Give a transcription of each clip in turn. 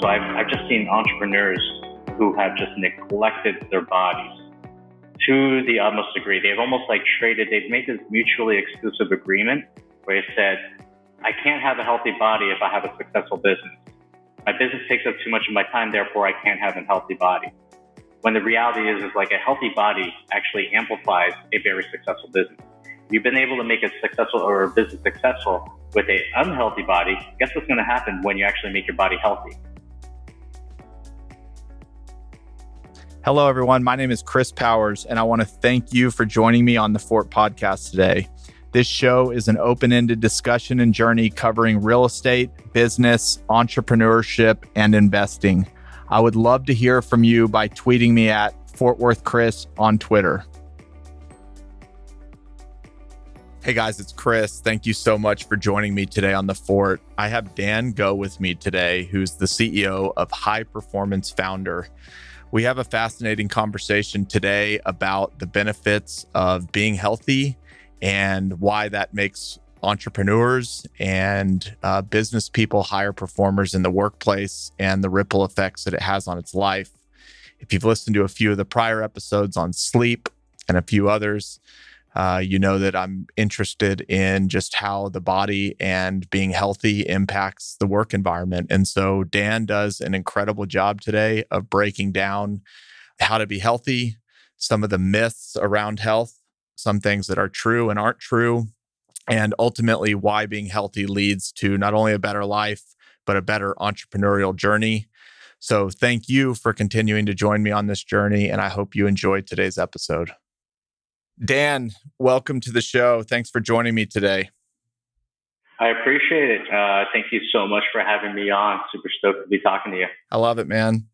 So I've just seen entrepreneurs who have just neglected their bodies to the utmost degree. They've almost like they've made this mutually exclusive agreement where they said, I can't have a healthy body if I have a successful business. My business takes up too much of my time, therefore I can't have a healthy body. When the reality is like a healthy body actually amplifies a very successful business. If you've been able to make a successful or a business successful with an unhealthy body, guess what's going to happen when you actually make your body healthy? Hello, everyone. My name is Chris Powers, and I want to thank you for joining me on the Fort Podcast today. This show is an open-ended discussion and journey covering real estate, business, entrepreneurship, and investing. I would love to hear from you by tweeting me at Fort Worth Chris on Twitter. Hey guys, it's Chris. Thank you so much for joining me today on the Fort. I have Dan Go with me today, who's the CEO of High Performance Founder. We have a fascinating conversation today about the benefits of being healthy and why that makes entrepreneurs and business people higher performers in the workplace and the ripple effects that it has on its life. If you've listened to a few of the prior episodes on sleep and a few others, you know that I'm interested in just how the body and being healthy impacts the work environment. And so Dan does an incredible job today of breaking down how to be healthy, some of the myths around health, some things that are true and aren't true, and ultimately why being healthy leads to not only a better life, but a better entrepreneurial journey. So thank you for continuing to join me on this journey, and I hope you enjoyed today's episode. Dan, welcome to the show. Thanks for joining me today. I appreciate it. Thank you so much for having me on. Super stoked to be talking to you. I love it, man.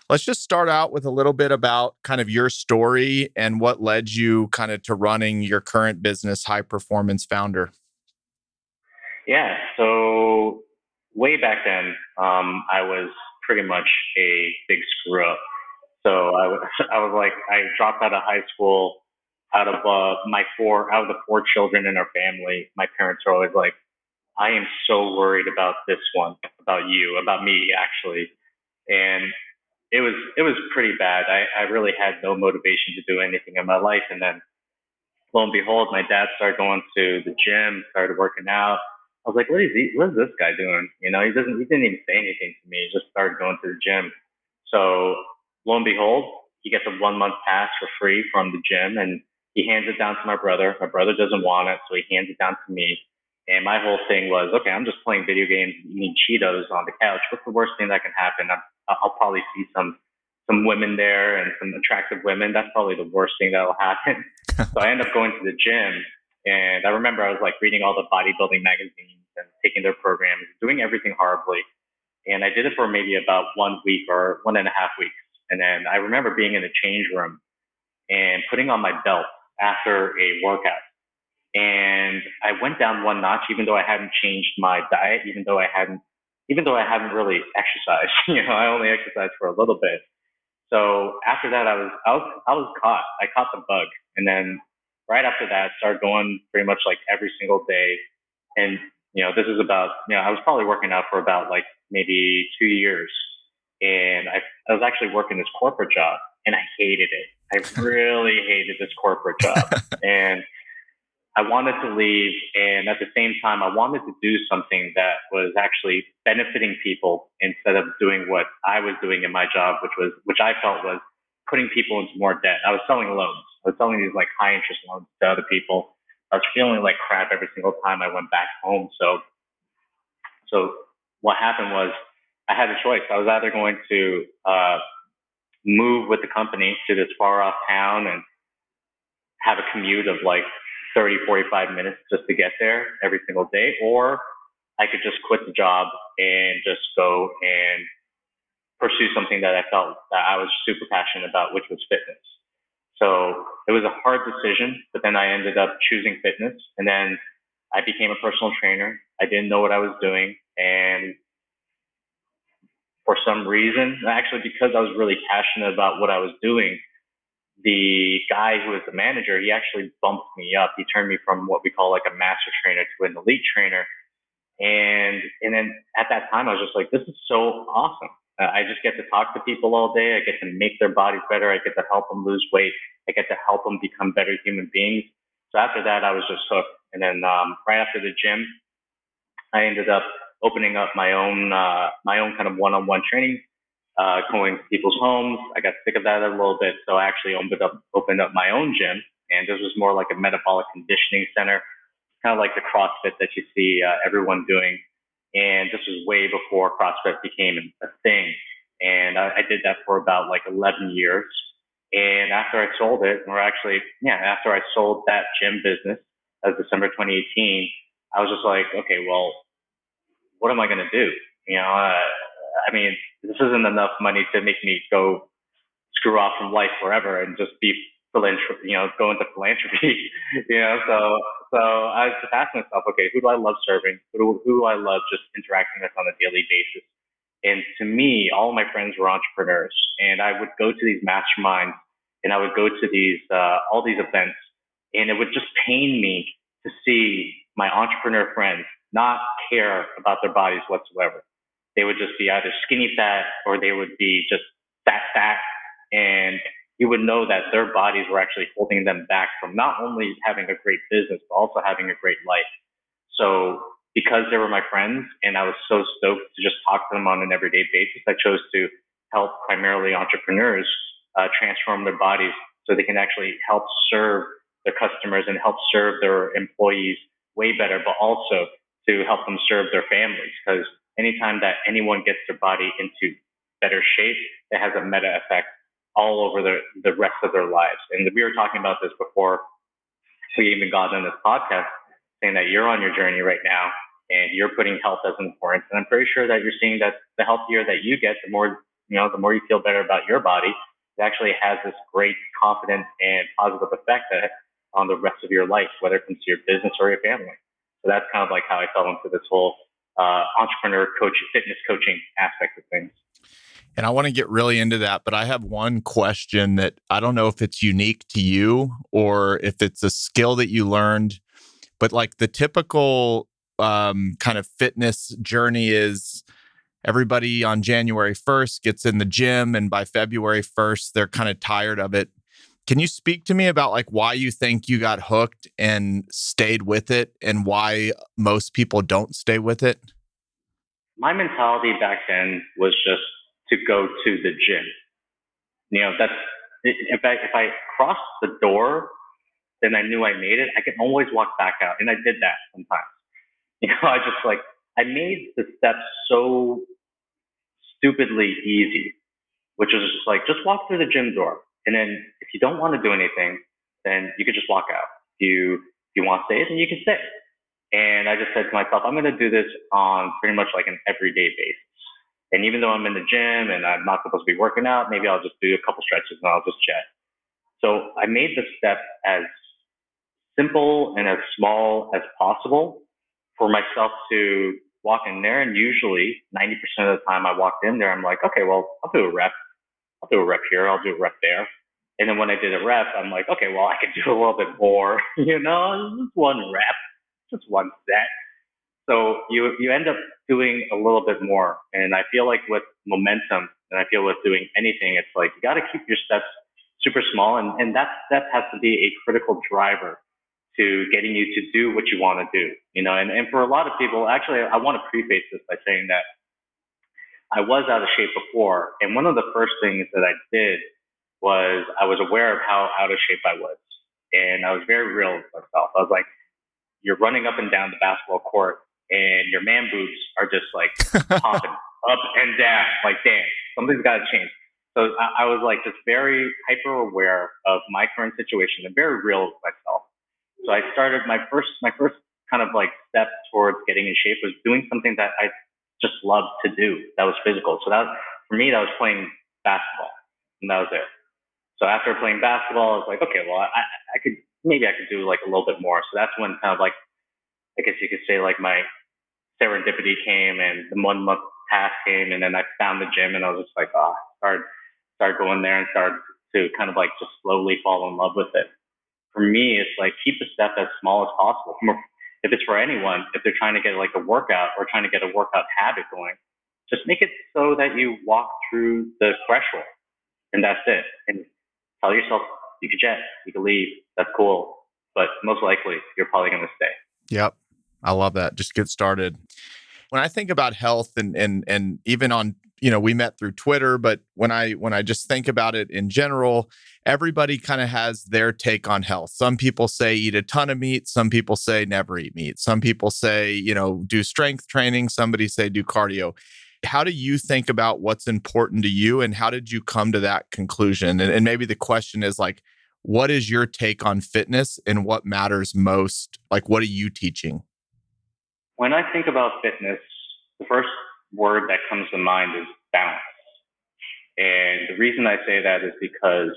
Let's just start out with a little bit about kind of your story and what led you kind of to running your current business, High Performance Founder. Yeah. So way back then, I was pretty much a big screw up. So I dropped out of high school. Out of the four children in our family, my parents are always like, I am so worried about this one, about you, about me actually. And it was pretty bad. I really had no motivation to do anything in my life. And then lo and behold, my dad started going to the gym, started working out. I was like, what is this guy doing? You know, he didn't even say anything to me. He just started going to the gym. So lo and behold, he gets a 1 month pass for free from the gym, and he hands it down to my brother. My brother doesn't want it, so he hands it down to me. And my whole thing was, okay, I'm just playing video games, eating Cheetos on the couch. What's the worst thing that can happen? I'll probably see some women there and some attractive women. That's probably the worst thing that will happen. So I end up going to the gym, and I remember I was like reading all the bodybuilding magazines and taking their programs, doing everything horribly. And I did it for maybe about 1 week or 1.5 weeks. And then I remember being in the change room and putting on my belt after a workout. And I went down one notch, even though I hadn't changed my diet, even though I hadn't really exercised. You know, I only exercised for a little bit. So after that, I was caught. I caught the bug. And then right after that, started going pretty much like every single day. And, you know, this is about, you know, I was probably working out for about like maybe 2 years. And I was actually working this corporate job, and I hated it. I really hated this corporate job. And I wanted to leave. And at the same time, I wanted to do something that was actually benefiting people instead of doing what I was doing in my job, which I felt was putting people into more debt. I was selling loans. I was selling these like high interest loans to other people. I was feeling like crap every single time I went back home. So what happened was I had a choice. I was either going to move with the company to this far off town and have a commute of like 30, 45 minutes just to get there every single day, or I could just quit the job and just go and pursue something that I felt that I was super passionate about, which was fitness. So it was a hard decision, but then I ended up choosing fitness, and then I became a personal trainer. I didn't know what I was doing, and for some reason, actually because I was really passionate about what I was doing, the guy who was the manager, he actually bumped me up. He turned me from what we call like a master trainer to an elite trainer. And then at that time, I was just like, this is so awesome. I just get to talk to people all day. I get to make their bodies better. I get to help them lose weight. I get to help them become better human beings. So after that, I was just hooked. And then right after the gym, I ended up opening up my own kind of one-on-one training, going to people's homes. I got sick of that a little bit, so I actually opened up my own gym, and this was more like a metabolic conditioning center, kind of like the CrossFit that you see everyone doing. And this was way before CrossFit became a thing. And I did that for about like 11 years. And after I sold it, or actually, yeah, after I sold that gym business as December 2018, I was just like, okay, well, what am I going to do? You know, I mean, this isn't enough money to make me go screw off from life forever and just be go into philanthropy, so I was just asking myself, okay, who do I love serving? Who do I love just interacting with on a daily basis? And to me, all of my friends were entrepreneurs, and I would go to these masterminds, and I would go to all these events, and it would just pain me to see my entrepreneur friends not care about their bodies whatsoever. They would just be either skinny fat or they would be just fat, and you would know that their bodies were actually holding them back from not only having a great business, but also having a great life. So because they were my friends and I was so stoked to just talk to them on an everyday basis, I chose to help primarily entrepreneurs transform their bodies so they can actually help serve their customers and help serve their employees way better, but also to help them serve their families. Because anytime that anyone gets their body into better shape, it has a meta effect all over the rest of their lives. And we were talking about this before we even got on this podcast, saying that you're on your journey right now and you're putting health as importance. And I'm pretty sure that you're seeing that the healthier that you get, the more you feel better about your body, it actually has this great confidence and positive effect on the rest of your life, whether it comes to your business or your family. So that's kind of like how I fell into this whole entrepreneur coach, fitness coaching aspect of things. And I want to get really into that, but I have one question that I don't know if it's unique to you or if it's a skill that you learned, but like the typical kind of fitness journey is everybody on January 1st gets in the gym and by February 1st, they're kind of tired of it. Can you speak to me about like why you think you got hooked and stayed with it and why most people don't stay with it? My mentality back then was just to go to the gym. That's if I crossed the door, then I knew I made it. I can always walk back out, and I did that sometimes. I just like I made the steps so stupidly easy, which was just like just walk through the gym door, and then if you don't want to do anything, then you could just walk out. If you want to stay, then you can stay. And I just said to myself, I'm going to do this on pretty much like an everyday basis. And even though I'm in the gym and I'm not supposed to be working out, maybe I'll just do a couple stretches and I'll just chat. So I made the step as simple and as small as possible for myself to walk in there. And usually 90% of the time I walked in there, I'm like, okay, well, I'll do a rep. I'll do a rep here. I'll do a rep there. And then when I did a rep, I'm like, okay, well, I could do a little bit more, just one rep, just one set. So you end up doing a little bit more. And I feel like with momentum and I feel with doing anything, it's like you got to keep your steps super small. And that has to be a critical driver to getting you to do what you want to do. And for a lot of people, actually, I want to preface this by saying that I was out of shape before. And one of the first things that I did was I was aware of how out of shape I was. And I was very real with myself. I was like, you're running up and down the basketball court and your man boobs are just like popping up and down. Like, damn, something's got to change. So I was like just very hyper aware of my current situation and very real with myself. So I started my first kind of like step towards getting in shape was doing something that I just loved to do. That was physical. So that for me, that was playing basketball, and that was it. So after playing basketball, I was like, okay, well, I could do like a little bit more. So that's when kind of like, I guess you could say like my serendipity came and the 1 month pass came, and then I found the gym and I was just like, start going there and start to kind of like just slowly fall in love with it. For me, it's like keep the step as small as possible. If it's for anyone, if they're trying to get like a workout or trying to get a workout habit going, Just make it so that you walk through the threshold and that's it. And tell yourself you could jet, you could leave, that's cool. But most likely you're probably going to stay. Yep. I love that. Just get started. When I think about health and even on, we met through Twitter, but when I just think about it in general, everybody kind of has their take on health. Some people say eat a ton of meat, some people say never eat meat. Some people say, do strength training, somebody say do cardio. How do you think about what's important to you and how did you come to that conclusion? And maybe the question is like, what is your take on fitness and what matters most? Like, what are you teaching? When I think about fitness, the first word that comes to mind is balance. And the reason I say that is because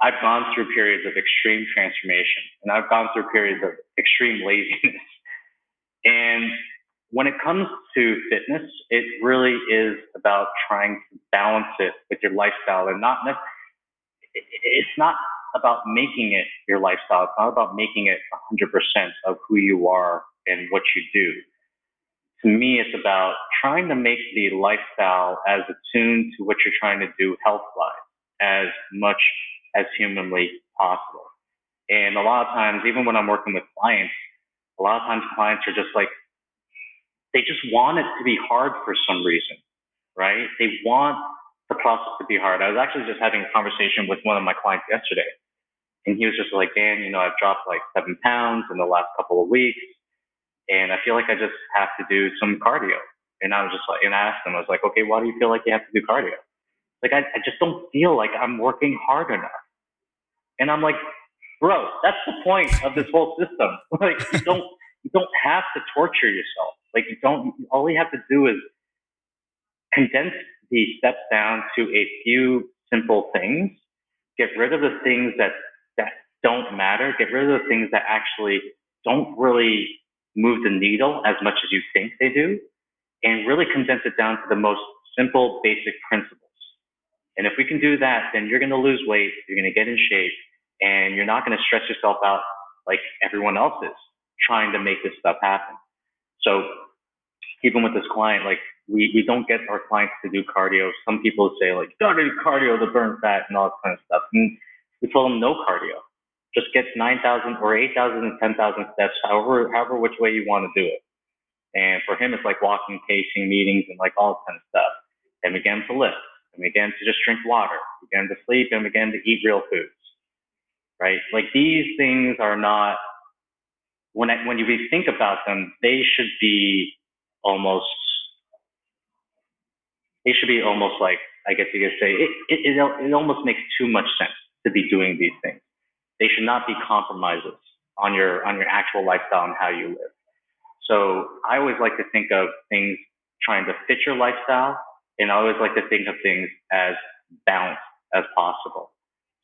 I've gone through periods of extreme transformation and I've gone through periods of extreme laziness. And when it comes to fitness, it really is about trying to balance it with your lifestyle and it's not about making it your lifestyle. It's not about making it 100% of who you are and what you do. To me, it's about trying to make the lifestyle as attuned to what you're trying to do health-wise as much as humanly possible. And a lot of times, even when I'm working with clients, a lot of times clients are just like, they just want it to be hard for some reason, right? They want the process to be hard. I was actually just having a conversation with one of my clients yesterday, and he was just like, Dan, I've dropped like 7 pounds in the last couple of weeks, and I feel like I just have to do some cardio. And I was just like, and I asked him, I was like, okay, why do you feel like you have to do cardio? Like, I just don't feel like I'm working hard enough. And I'm like, bro, that's the point of this whole system. Like, you don't have to torture yourself. Like, all you have to do is condense the steps down to a few simple things, get rid of the things that don't matter, get rid of the things that actually don't really move the needle as much as you think they do, and really condense it down to the most simple, basic principles. And if we can do that, then you're going to lose weight, you're going to get in shape, and you're not going to stress yourself out like everyone else is trying to make this stuff happen. So even with this client, like we don't get our clients to do cardio. Some people say like, you gotta do cardio to burn fat and all that kind of stuff. And we tell them no cardio. Just get 9,000 or 8,000 and 10,000 steps, however which way you want to do it. And for him, it's like walking, pacing, meetings, and like all that kind of stuff. And we get him to lift, and we get him to just drink water, we get him to sleep, and we get him to eat real foods, right? Like these things are not, when you think about them, they should be almost like, I guess you could say, it almost makes too much sense to be doing these things. They should not be compromises on your actual lifestyle and how you live. So I always like to think of things trying to fit your lifestyle, and I always like to think of things as balanced as possible.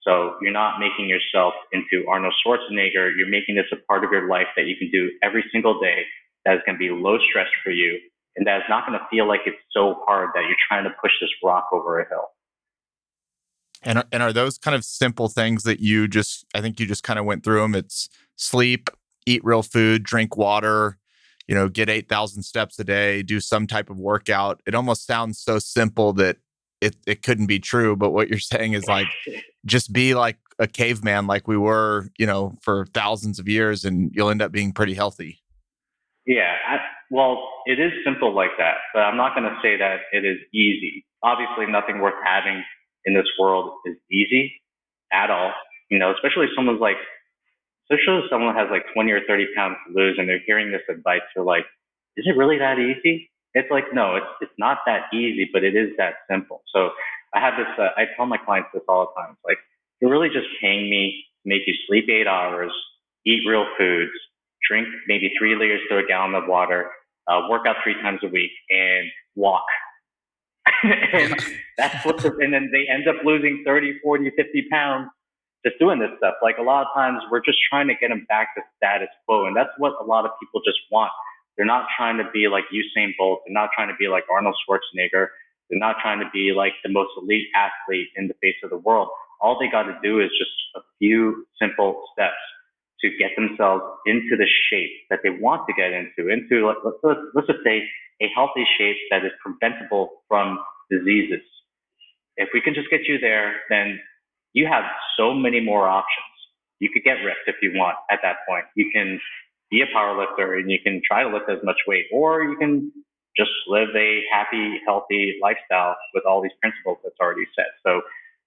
So you're not making yourself into Arnold Schwarzenegger. You're making this a part of your life that you can do every single day that is going to be low stress for you, and that is not going to feel like it's so hard that you're trying to push this rock over a hill. And are those kind of simple things that I think you just kind of went through them? It's sleep, eat real food, drink water, get 8,000 steps a day, do some type of workout. It almost sounds so simple that it couldn't be true. But what you're saying is like, just be like a caveman, like we were, for thousands of years, and you'll end up being pretty healthy. Yeah. Well, it is simple like that, but I'm not going to say that it is easy. Obviously, nothing worth having in this world is easy at all. Especially if someone has like 20 or 30 pounds to lose and they're hearing this advice, they're like, is it really that easy? It's like, no, it's not that easy, but it is that simple. So I have this, I tell my clients this all the time. It's like, you're really just paying me to make you sleep 8 hours, eat real foods, drink maybe 3 liters to a gallon of water, work out 3 times a week, and walk. And that's and then they end up losing 30, 40, 50 pounds just doing this stuff. Like a lot of times we're just trying to get them back to status quo. And that's what a lot of people just want. They're not trying to be like Usain Bolt. They're not trying to be like Arnold Schwarzenegger. They're not trying to be like the most elite athlete in the face of the world. All they got to do is just a few simple steps to get themselves into the shape that they want to get into let's just say a healthy shape that is preventable from diseases. If we can just get you there, then you have so many more options. You could get ripped if you want at that point. You can be a power lifter and you can try to lift as much weight, or you can just live a happy, healthy lifestyle with all these principles that's already set. So,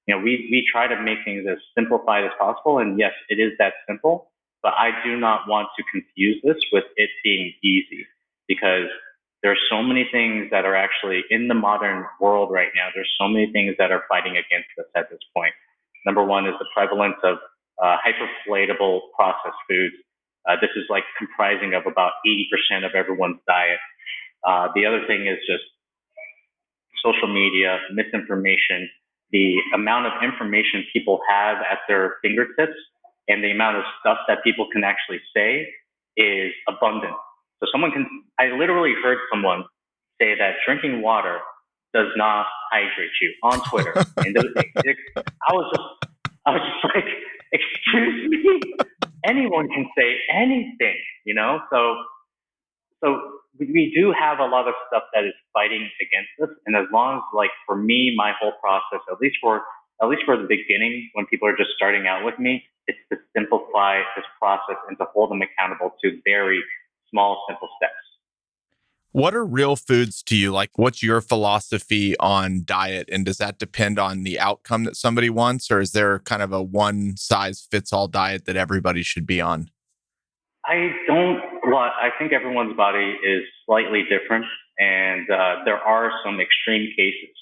we try to make things as simplified as possible. And yes, it is that simple, but I do not want to confuse this with it being easy, because there's so many things that are actually in the modern world right now. There's so many things that are fighting against us at this point. Number one is the prevalence of hyperpalatable processed foods. This is like comprising of about 80% of everyone's diet. The other thing is just social media, misinformation, the amount of information people have at their fingertips and the amount of stuff that people can actually say is abundant. So I literally heard someone say that drinking water does not hydrate you on Twitter. And I was just like, excuse me? Anyone can say anything, So we do have a lot of stuff that is fighting against us. And as long as, like, for me, my whole process, at least for the beginning, when people are just starting out with me, it's to simplify this process and to hold them accountable to very small, simple steps. What are real foods to you? Like, what's your philosophy on diet? And does that depend on the outcome that somebody wants? Or is there kind of a one size fits all diet that everybody should be on? I think everyone's body is slightly different. And there are some extreme cases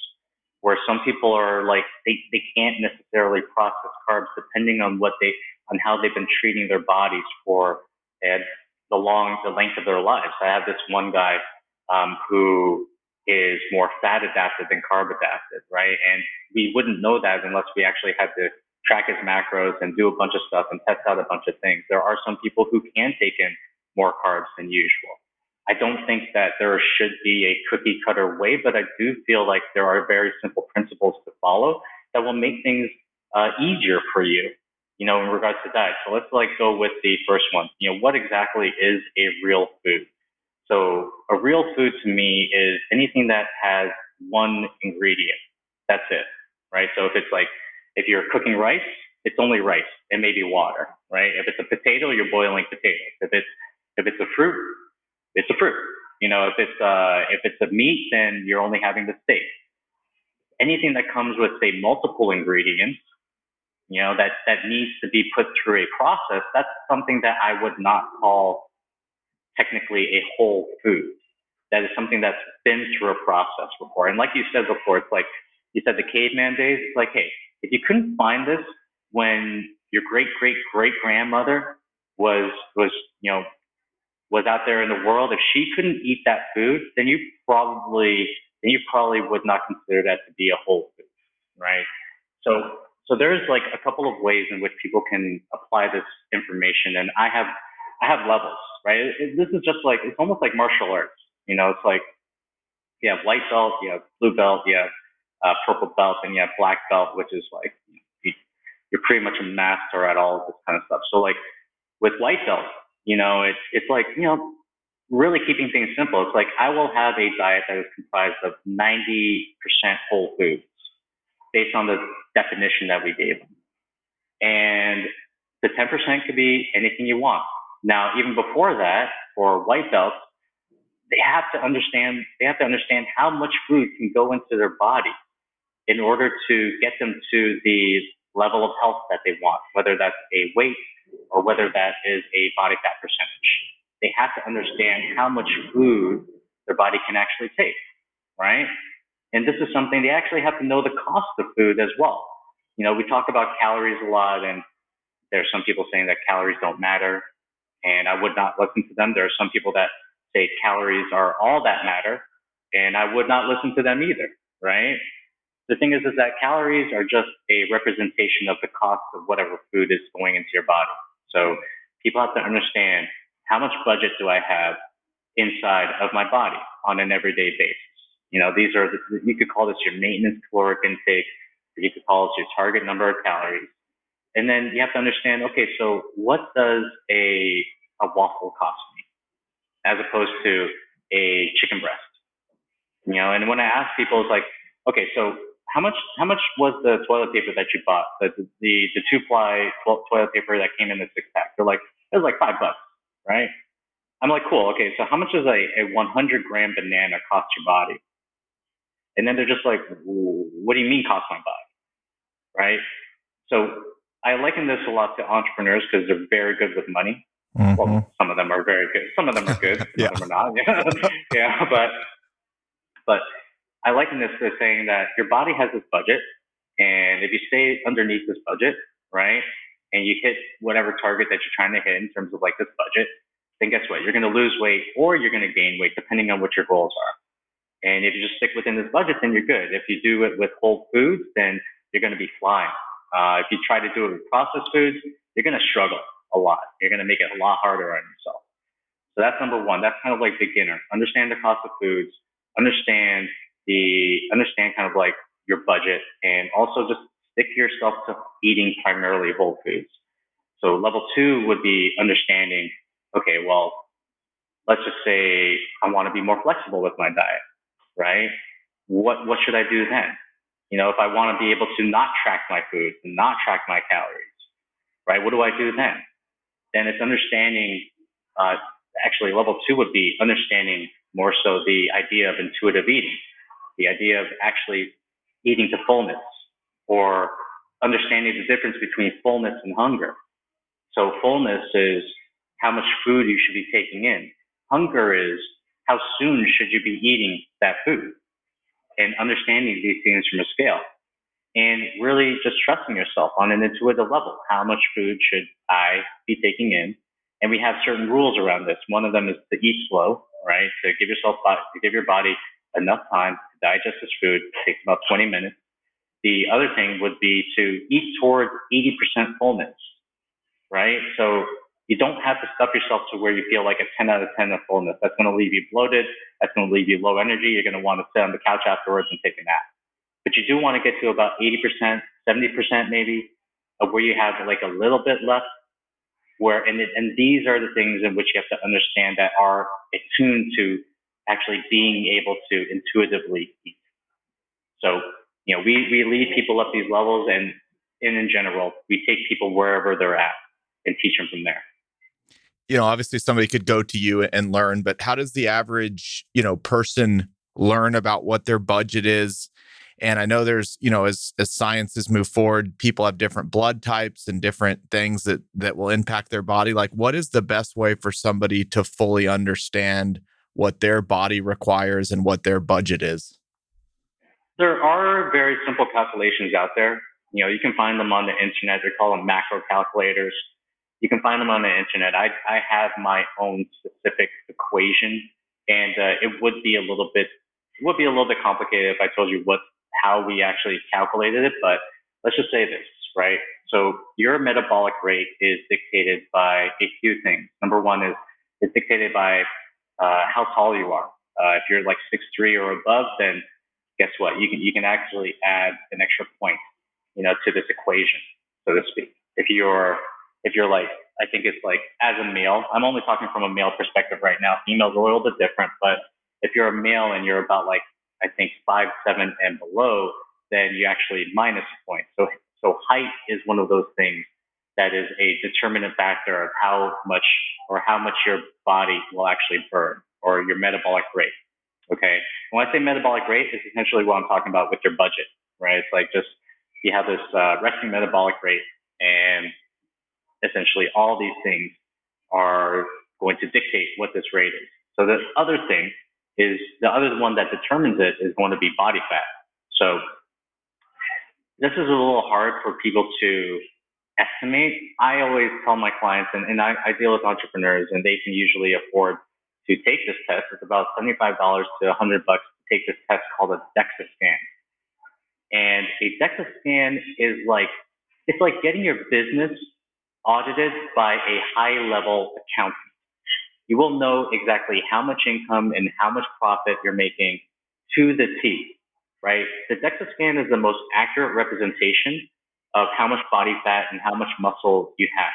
where some people are like, they can't necessarily process carbs depending on on how they've been treating their bodies for the length of their lives. I have this one guy who is more fat adapted than carb adapted, right? And we wouldn't know that unless we actually had to track his macros and do a bunch of stuff and test out a bunch of things. There are some people who can take in more carbs than usual. I don't think that there should be a cookie cutter way, but I do feel like there are very simple principles to follow that will make things easier for you, in regards to diet. So let's go with the first one. What exactly is a real food? So a real food to me is anything that has one ingredient. That's it, right? So if you're cooking rice, it's only rice and maybe water, right? If it's a potato, you're boiling potatoes. If it's a fruit, it's a fruit. If it's a meat, then you're only having the steak. Anything that comes with, say, multiple ingredients, that needs to be put through a process, that's something that I would not call technically a whole food. That is something that's been through a process before. And like you said before, it's like you said, the caveman days. It's like, hey, if you couldn't find this when your great great great grandmother was out there in the world, if she couldn't eat that food, then you probably would not consider that to be a whole food, right? So there's like a couple of ways in which people can apply this information, and I have levels, right? This is just like, it's almost like martial arts. It's like you have white belt, you have blue belt, you have purple belt, and you have black belt, which is like you're pretty much a master at all of this kind of stuff. So like with white belt, it's like, really keeping things simple. It's like, I will have a diet that is comprised of 90% whole foods based on the definition that we gave them. And the 10% could be anything you want. Now, even before that, for white belts, they have to understand how much food can go into their body in order to get them to the level of health that they want, whether that's a weight or whether that is a body fat percentage. They have to understand how much food their body can actually take, right? And this is something they actually have to know the cost of food as well. We talk about calories a lot, and there are some people saying that calories don't matter, and I would not listen to them. There are some people that say calories are all that matter, and I would not listen to them either, right? The thing is that calories are just a representation of the cost of whatever food is going into your body. So people have to understand, how much budget do I have inside of my body on an everyday basis? You could call this your maintenance caloric intake, or you could call this your target number of calories. And then you have to understand, okay, so what does a waffle cost me as opposed to a chicken breast? And when I ask people, it's like, okay, so how much was the toilet paper that you bought? The 2-ply toilet paper that came in the 6-pack? They're like, it was like $5, right? I'm like, cool. Okay, so how much does a 100-gram banana cost your body? And then they're just like, what do you mean cost my body, right? So I liken this a lot to entrepreneurs because they're very good with money. Mm-hmm. Well, some of them are very good. Some of them are good. Some Yeah. of them are not. Yeah, but I liken this to saying that your body has this budget, and if you stay underneath this budget, right, and you hit whatever target that you're trying to hit in terms of like this budget, then guess what? You're going to lose weight or you're going to gain weight depending on what your goals are. And if you just stick within this budget, then you're good. If you do it with whole foods, then you're going to be flying. If you try to do it with processed foods, you're going to struggle a lot. You're going to make it a lot harder on yourself. So that's number one. That's kind of like beginner. Understand the cost of foods. Understand kind of like your budget, and also just stick yourself to eating primarily whole foods. So level 2 would be understanding, okay, well, let's just say I want to be more flexible with my diet, right? What should I do then? If I want to be able to not track my food and not track my calories, right? What do I do then? Then it's understanding, actually level 2 would be understanding more so the idea of intuitive eating, the idea of actually eating to fullness, or understanding the difference between fullness and hunger. So fullness is how much food you should be taking in. Hunger is how soon should you be eating that food, and understanding these things from a scale, and really just trusting yourself on an intuitive level. How much food should I be taking in? And we have certain rules around this. One of them is to eat slow, right? To give your body enough time to digest this food. It takes about 20 minutes. The other thing would be to eat towards 80% fullness, right? So you don't have to stuff yourself to where you feel like a 10 out of 10 of fullness. That's going to leave you bloated. That's going to leave you low energy. You're going to want to sit on the couch afterwards and take a nap. But you do want to get to about 80%, 70% maybe, of where you have like a little bit left. And these are the things in which you have to understand that are attuned to actually being able to intuitively eat. So, we lead people up these levels, and in general, we take people wherever they're at and teach them from there. Obviously somebody could go to you and learn, but how does the average, person learn about what their budget is? And I know there's, as sciences move forward, people have different blood types and different things that will impact their body. Like, what is the best way for somebody to fully understand what their body requires and what their budget is? There are very simple calculations out there. You can find them on the internet. They call them macro calculators. You can find them on the internet. I have my own specific equation, and it would be a little bit complicated if I told you how we actually calculated it. But let's just say this, right? So your metabolic rate is dictated by a few things. Number one is it's dictated by how tall you are. If you're like 6'3" or above, then guess what? You can actually add an extra point, to this equation, so to speak. If you're like, I think it's like, as a male, I'm only talking from a male perspective right now. Females are a little bit different, but if you're a male and you're about like, I think 5'7" and below, then you actually minus a point. So height is one of those things that is a determinant factor of how much your body will actually burn, or your metabolic rate. Okay. When I say metabolic rate, it's essentially what I'm talking about with your budget, right? It's like just, you have this resting metabolic rate, and essentially all these things are going to dictate what this rate is. So the other one that determines it is going to be body fat. So this is a little hard for people to estimate. I always tell my clients, and I deal with entrepreneurs, and they can usually afford to take this test. It's about $75 to $100 to take this test called a DEXA scan. And a DEXA scan is it's like getting your business audited by a high-level accountant. You will know exactly how much income and how much profit you're making to the T, right? The DEXA scan is the most accurate representation of how much body fat and how much muscle you have.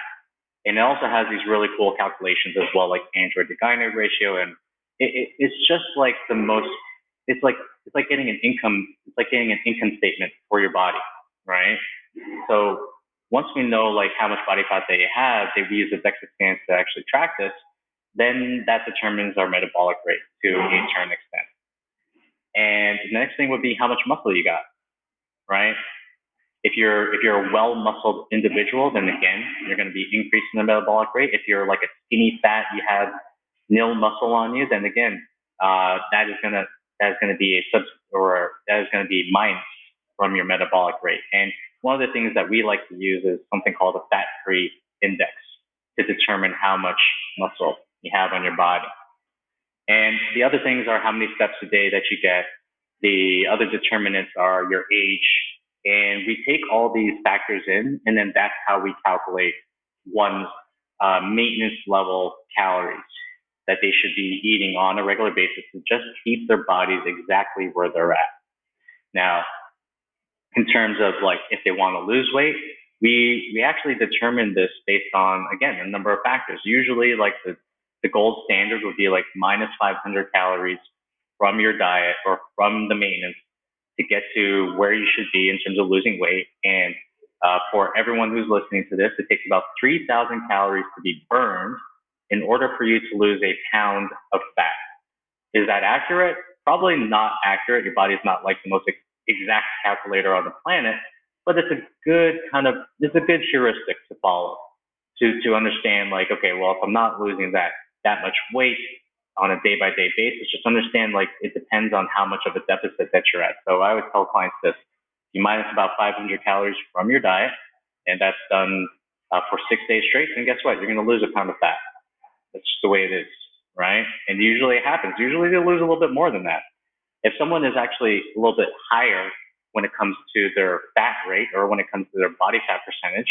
And it also has these really cool calculations as well, like Android to gynoid ratio, and it's just like the most. It's like getting an income. It's like getting an income statement for your body, right? So once we know like how much body fat they have, they use the DEXA scans to actually track this. Then that determines our metabolic rate to a certain extent. And the next thing would be how much muscle you got, right? If you're a well muscled individual, then again you're going to be increasing the metabolic rate. If you're like a skinny fat, you have nil muscle on you, then again that is gonna be a sub or that is going to be minus from your metabolic rate. And one of the things that we like to use is something called a fat free index to determine how much muscle you have on your body. And the other things are how many steps a day that you get. The other determinants are your age. And we take all these factors in, and then that's how we calculate one's maintenance level calories that they should be eating on a regular basis to just keep their bodies exactly where they're at. Now, in terms of like if they want to lose weight, we actually determine this based on, again, a number of factors. Usually like the gold standard would be like minus 500 calories from your diet or from the maintenance to get to where you should be in terms of losing weight. And for everyone who's listening to this, it takes about 3,000 calories to be burned in order for you to lose a pound of fat. Is that accurate? Probably not accurate. Your body's not like the most exact calculator on the planet, but it's a good heuristic to follow to understand like, okay, well, if I'm not losing that much weight on a day by day basis, just understand like it depends on how much of a deficit that you're at. So I always tell clients this: you minus about 500 calories from your diet, and that's done for 6 days straight. And guess what? You're going to lose a pound of fat. That's just the way it is, right? And usually it happens. Usually they lose a little bit more than that. If someone is actually a little bit higher when it comes to their fat rate or when it comes to their body fat percentage,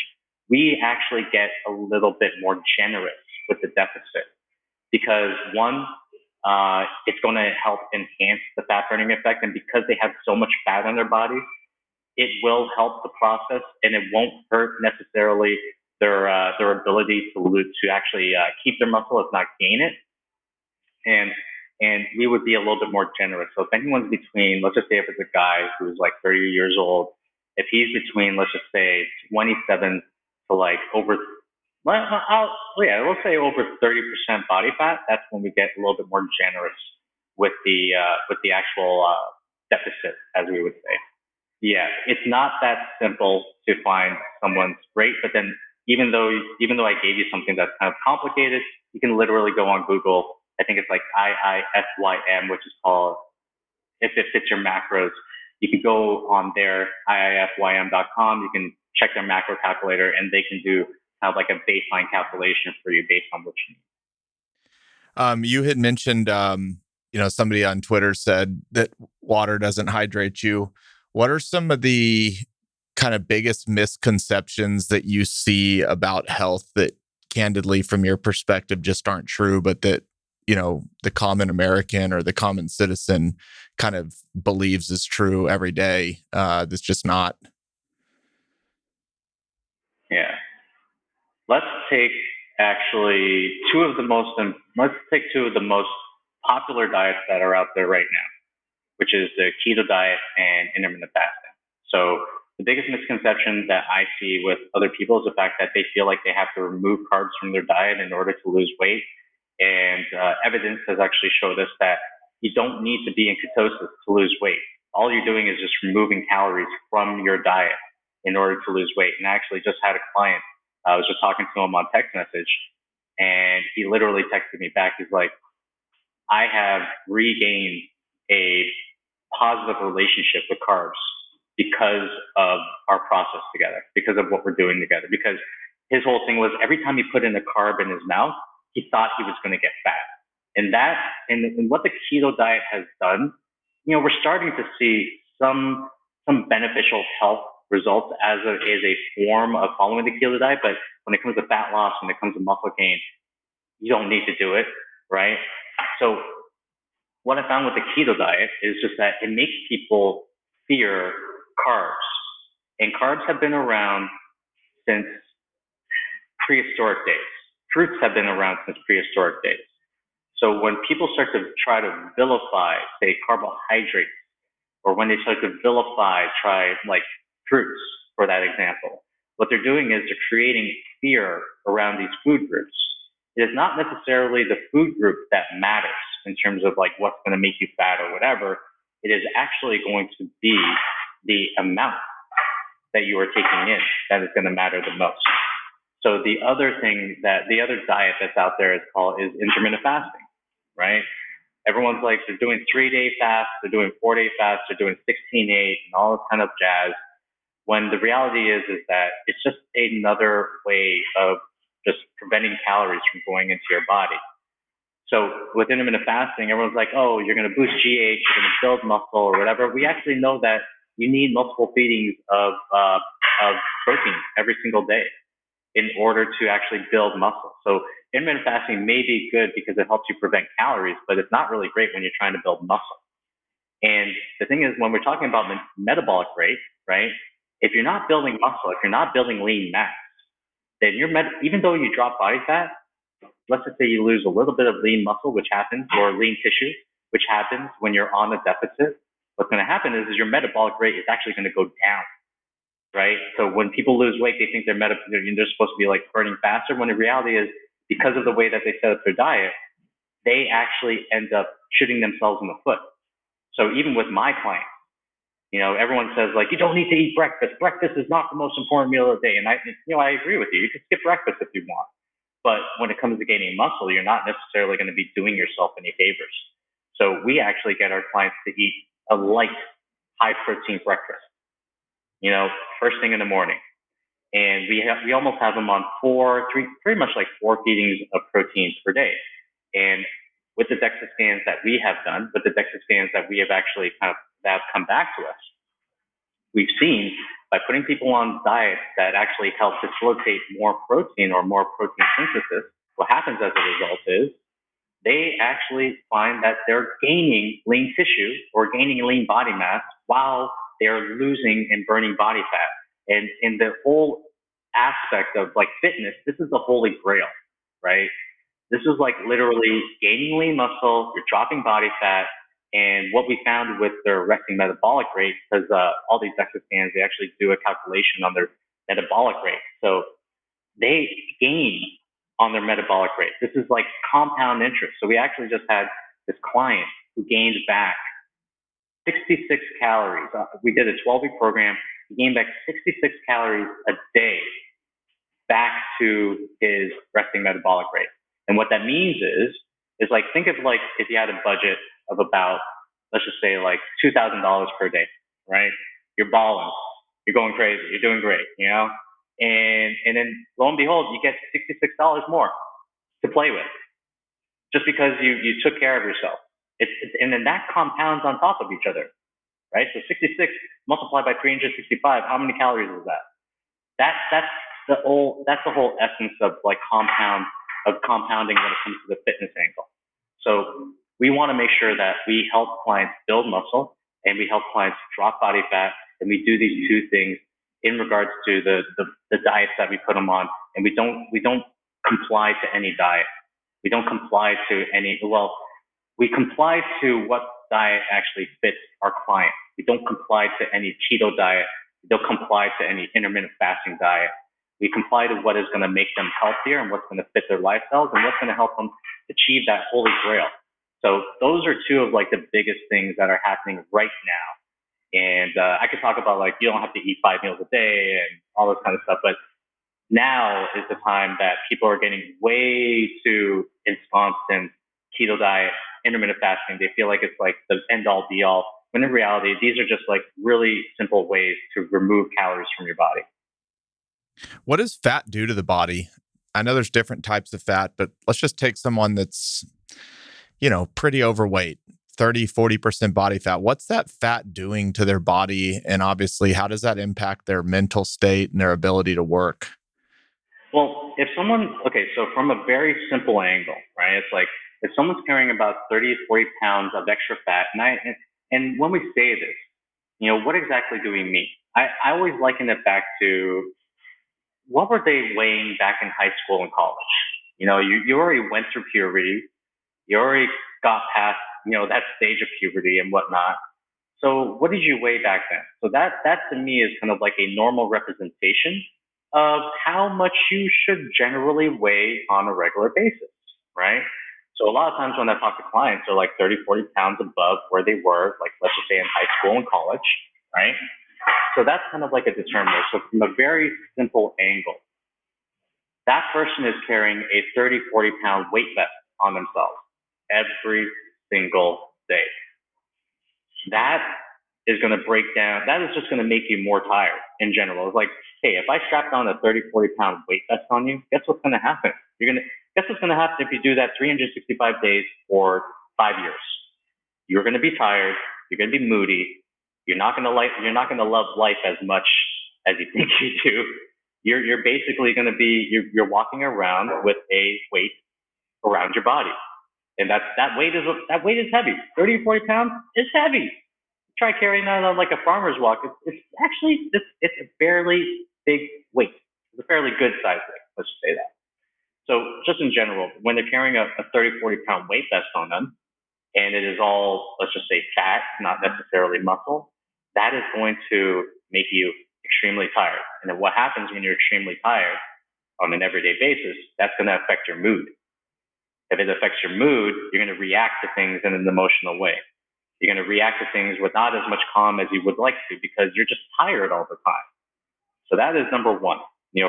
we actually get a little bit more generous with the deficit. Because one, it's going to help enhance the fat burning effect. And because they have so much fat on their bodies, it will help the process and it won't hurt necessarily their ability to actually keep their muscle, if not gain it. And we would be a little bit more generous. So if anyone's between, let's just say if it's a guy who's like 30 years old, if he's between, let's just say 27 to like over let's say over 30% body fat. That's when we get a little bit more generous with the actual deficit, as we would say. Yeah, it's not that simple to find someone's rate. But then, even though I gave you something that's kind of complicated, you can literally go on Google. I think it's like IIFYM, which is called if it fits your macros. You can go on there, iifym.com. You can check their macro calculator, and they can do have like a baseline calculation for you based on what you need. You had mentioned, somebody on Twitter said that water doesn't hydrate you. What are some of the kind of biggest misconceptions that you see about health that candidly, from your perspective, just aren't true, but that, the common American or the common citizen kind of believes is true every day, that's just not? Yeah. Let's take two of the most popular diets that are out there right now, which is the keto diet and intermittent fasting. So the biggest misconception that I see with other people is the fact that they feel like they have to remove carbs from their diet in order to lose weight. And evidence has actually showed us that you don't need to be in ketosis to lose weight. All you're doing is just removing calories from your diet in order to lose weight. And I actually just had a client. I was just talking to him on text message, and he literally texted me back. He's like, I have regained a positive relationship with carbs because of our process together, because of what we're doing together. Because his whole thing was every time he put in a carb in his mouth, he thought he was going to get fat. And what the keto diet has done, we're starting to see some beneficial health results as a form of following the keto diet. But when it comes to fat loss, when it comes to muscle gain, you don't need to do it, right? So what I found with the keto diet is just that it makes people fear carbs. And carbs have been around since prehistoric days. Fruits have been around since prehistoric days. So when people start to try to vilify, say, carbohydrates, or when they start to vilify, try like fruits, for that example, what they're doing is they're creating fear around these food groups. It is not necessarily the food group that matters in terms of like what's going to make you fat or whatever. It is actually going to be the amount that you are taking in that is going to matter the most. So the other diet that's out there is intermittent fasting, right? Everyone's like, they're doing 3-day fasts, they're doing 4-day fasts, they're doing 16-8 and all this kind of jazz. When the reality is that it's just another way of just preventing calories from going into your body. So with intermittent fasting, everyone's like, oh, you're going to boost GH, you're going to build muscle or whatever. We actually know that you need multiple feedings of protein every single day in order to actually build muscle. So intermittent fasting may be good because it helps you prevent calories, but it's not really great when you're trying to build muscle. And the thing is, when we're talking about metabolic rate, right? If you're not building muscle, if you're not building lean mass, then even though you drop body fat, let's just say you lose a little bit of lean muscle, which happens, or lean tissue, which happens when you're on a deficit. What's going to happen is your metabolic rate is actually going to go down, right? So when people lose weight, they think they're supposed to be like burning faster, when the reality is because of the way that they set up their diet, they actually end up shooting themselves in the foot. So even with my clients, everyone says like, you don't need to eat breakfast. Breakfast is not the most important meal of the day. And I agree with you. You can skip breakfast if you want. But when it comes to gaining muscle, you're not necessarily going to be doing yourself any favors. So we actually get our clients to eat a light, high protein breakfast, first thing in the morning. And we almost have them on pretty much like 4 feedings of proteins per day. And with the DEXA scans that we have done, with the DEXA scans that we have actually that have come back to us, we've seen by putting people on diets that actually help facilitate more protein or more protein synthesis, what happens as a result is they actually find that they're gaining lean tissue or gaining lean body mass while they're losing and burning body fat. And in the whole aspect of like fitness, this is the holy grail, right? This is like literally gaining lean muscle, you're dropping body fat, and what we found with their resting metabolic rate, because all these DEXA scans, they actually do a calculation on their metabolic rate. So they gain on their metabolic rate. This is like compound interest. So we actually just had this client who gained back 66 calories. We did a 12-week program. He gained back 66 calories a day back to his resting metabolic rate. And what that means is like, think of like if you had a budget of about, let's just say like $2,000 per day, right? You're balling, you're going crazy, you're doing great, and then lo and behold, you get $66 more to play with just because you took care of yourself. And then that compounds on top of each other, right? So 66 multiplied by 365, how many calories is that? That's the whole essence of like compounding when it comes to the fitness angle. So we want to make sure that we help clients build muscle and we help clients drop body fat, and we do these two things in regards to the diets that we put them on. And we don't comply to any diet. We don't comply to we comply to what diet actually fits our client. We don't comply to any keto diet. We don't comply to any intermittent fasting diet. We comply to what is going to make them healthier and what's going to fit their lifestyles and what's going to help them achieve that holy grail. So those are two of like the biggest things that are happening right now. And I could talk about like, you don't have to eat 5 meals a day and all this kind of stuff, but now is the time that people are getting way too ensconced in keto diet, intermittent fasting. They feel like it's like the end all be all, when in reality, these are just like really simple ways to remove calories from your body. What does fat do to the body? I know there's different types of fat, but let's just take someone that's, pretty overweight, 30, 40% body fat. What's that fat doing to their body? And obviously, how does that impact their mental state and their ability to work? Well, so from a very simple angle, right? It's like if someone's carrying about 30 to 40 pounds of extra fat, and when we say this, what exactly do we mean? I always liken it back to what were they weighing back in high school and college? You already went through puberty. You already got past, that stage of puberty and whatnot. So what did you weigh back then? So that to me is kind of like a normal representation of how much you should generally weigh on a regular basis, right? So a lot of times when I talk to clients, they're like 30, 40 pounds above where they were, like let's just say in high school and college, right? So that's kind of like a determiner. So from a very simple angle, that person is carrying a 30, 40-pound weight vest on themselves every single day. That is going to break down, that is just going to make you more tired in general. It's like, hey, if I strap down a 30, 40-pound weight vest on you, guess what's going to happen? Guess what's going to happen if you do that 365 days for 5 years? You're going to be tired. You're going to be moody. You're not going to love life as much as you think you do. You're basically going to be, you're walking around with a weight around your body. And that weight is heavy. 30 or 40 pounds is heavy. Try carrying that on like a farmer's walk. It's actually, it's a fairly big weight. It's a fairly good size weight. Let's just say that. So just in general, when they're carrying a 30, 40-pound weight vest on them, and it is all, let's just say fat, not necessarily muscle, that is going to make you extremely tired. And then what happens when you're extremely tired on an everyday basis, that's going to affect your mood. If it affects your mood, you're going to react to things in an emotional way. You're going to react to things with not as much calm as you would like to because you're just tired all the time. So that is number one.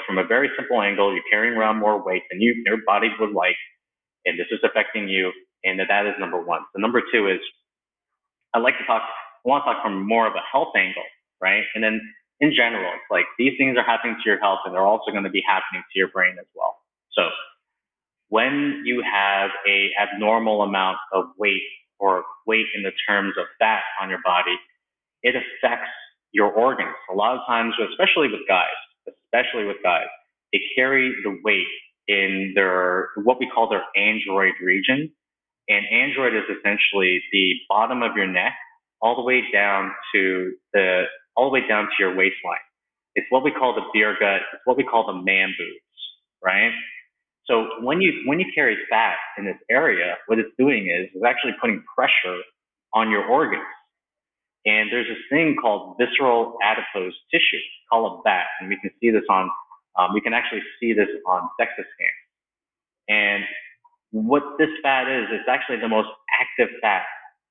From a very simple angle, you're carrying around more weight than your body would like, and this is affecting you, and that is number one. So number two is I want to talk from more of a health angle, right? And then in general, it's like these things are happening to your health, and they're also going to be happening to your brain as well. So when you have a abnormal amount of weight or weight in the terms of fat on your body, it affects your organs. A lot of times, especially with guys, they carry the weight in their, what we call their android region. And android is essentially the bottom of your neck all the way down to your waistline. It's what we call the beer gut. It's what we call the man boobs, right? So when you carry fat in this area, what it's doing is it's actually putting pressure on your organs. And there's this thing called visceral adipose tissue, called a VAT, and we can actually see this on DEXA scans. And what this fat is, it's actually the most active fat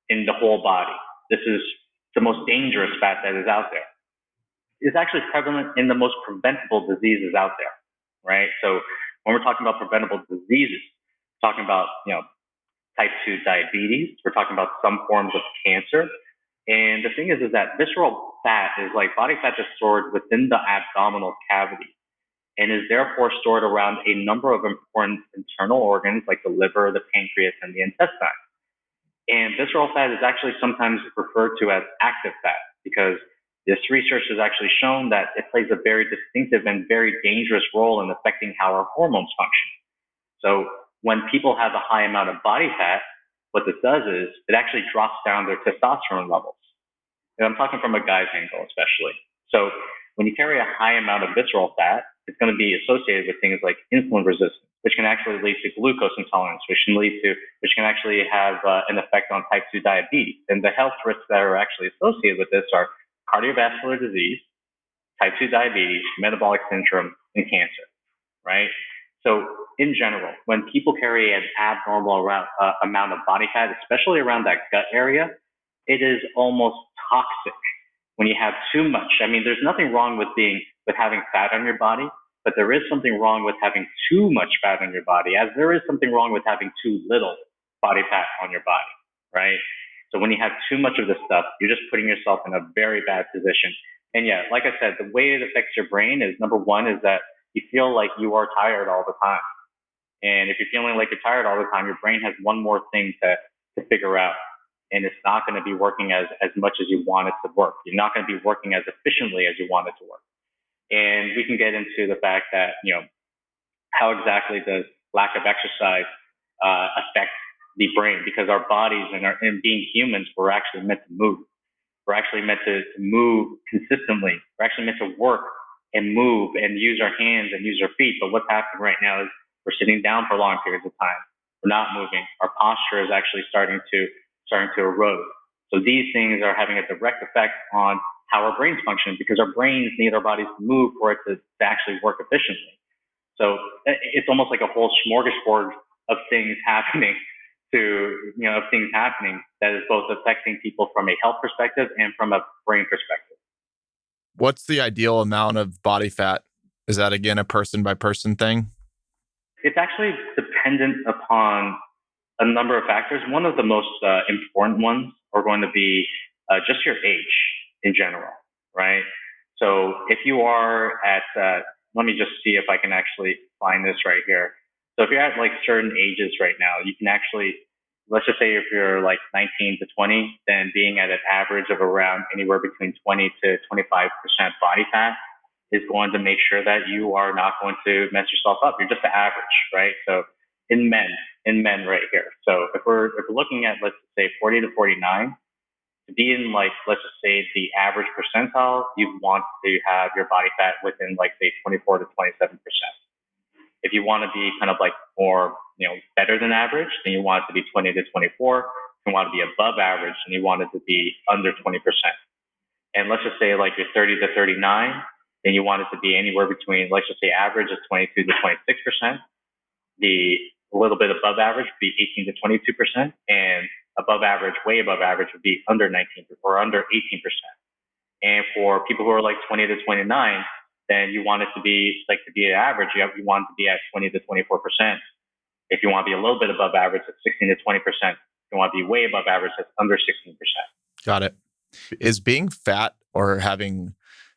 in the whole body. This is the most dangerous fat that is out there. It's actually prevalent in the most preventable diseases out there, right? So when we're talking about preventable diseases, we're talking about, type 2 diabetes. We're talking about some forms of cancer. And the thing is that visceral fat is like body fat that's stored within the abdominal cavity and is therefore stored around a number of important internal organs like the liver, the pancreas, and the intestine. And visceral fat is actually sometimes referred to as active fat because this research has actually shown that it plays a very distinctive and very dangerous role in affecting how our hormones function. So when people have a high amount of body fat, what this does is it actually drops down their testosterone levels. And I'm talking from a guy's angle, especially. So when you carry a high amount of visceral fat, it's going to be associated with things like insulin resistance, which can actually lead to glucose intolerance, which can actually have an effect on type 2 diabetes. And the health risks that are actually associated with this are cardiovascular disease, type 2 diabetes, metabolic syndrome, and cancer, right? So in general, when people carry an abnormal amount of body fat, especially around that gut area, it is almost toxic when you have too much. I mean, there's nothing wrong with having fat on your body, but there is something wrong with having too much fat on your body, as there is something wrong with having too little body fat on your body, right? So when you have too much of this stuff, you're just putting yourself in a very bad position. And yeah, like I said, the way it affects your brain is, number one, is that you feel like you are tired all the time. And if you're feeling like you're tired all the time, your brain has one more thing to figure out. And it's not going to be working as much as you want it to work. You're not going to be working as efficiently as you want it to work. And we can get into the fact that, how exactly does lack of exercise affect the brain? Because our bodies and being humans, we're actually meant to move. We're actually meant to move consistently. We're actually meant to work and move and use our hands and use our feet. But what's happening right now is we're sitting down for long periods of time. We're not moving. Our posture is actually starting to erode. So these things are having a direct effect on how our brains function, because our brains need our bodies to move for it to actually work efficiently. So it's almost like a whole smorgasbord of things happening of things happening that is both affecting people from a health perspective and from a brain perspective. What's the ideal amount of body fat? Is that again a person by person thing? It's actually dependent upon a number of factors. One of the most important ones are going to be just your age in general, right? So if you are let me just see if I can actually find this right here. So if you're at like certain ages right now, you can actually, let's just say if you're like 19 to 20, then being at an average of around anywhere between 20 to 25% body fat is going to make sure that you are not going to mess yourself up. You're just the average, right? So in men, right here. So if we're looking at, let's say 40 to 49, to be in like, let's just say the average percentile, you want to have your body fat within like say 24 to 27%. If you want to be kind of like more, better than average, then you want it to be 20 to 24. If you want to be above average, then you want it to be under 20%. And let's just say like you're 30 to 39, then you want it to be anywhere between, let's just say average is 22 to 26%. The a little bit above average would be 18 to 22%, and above average, way above average would be under 19 or under 18%. And for people who are like 20 to 29, then you want it to be like to be an average. You want it to be at 20 to 24%. If you want to be a little bit above average, it's 16 to 20%. If you want to be way above average, it's under 16%. Got it. Is being fat or having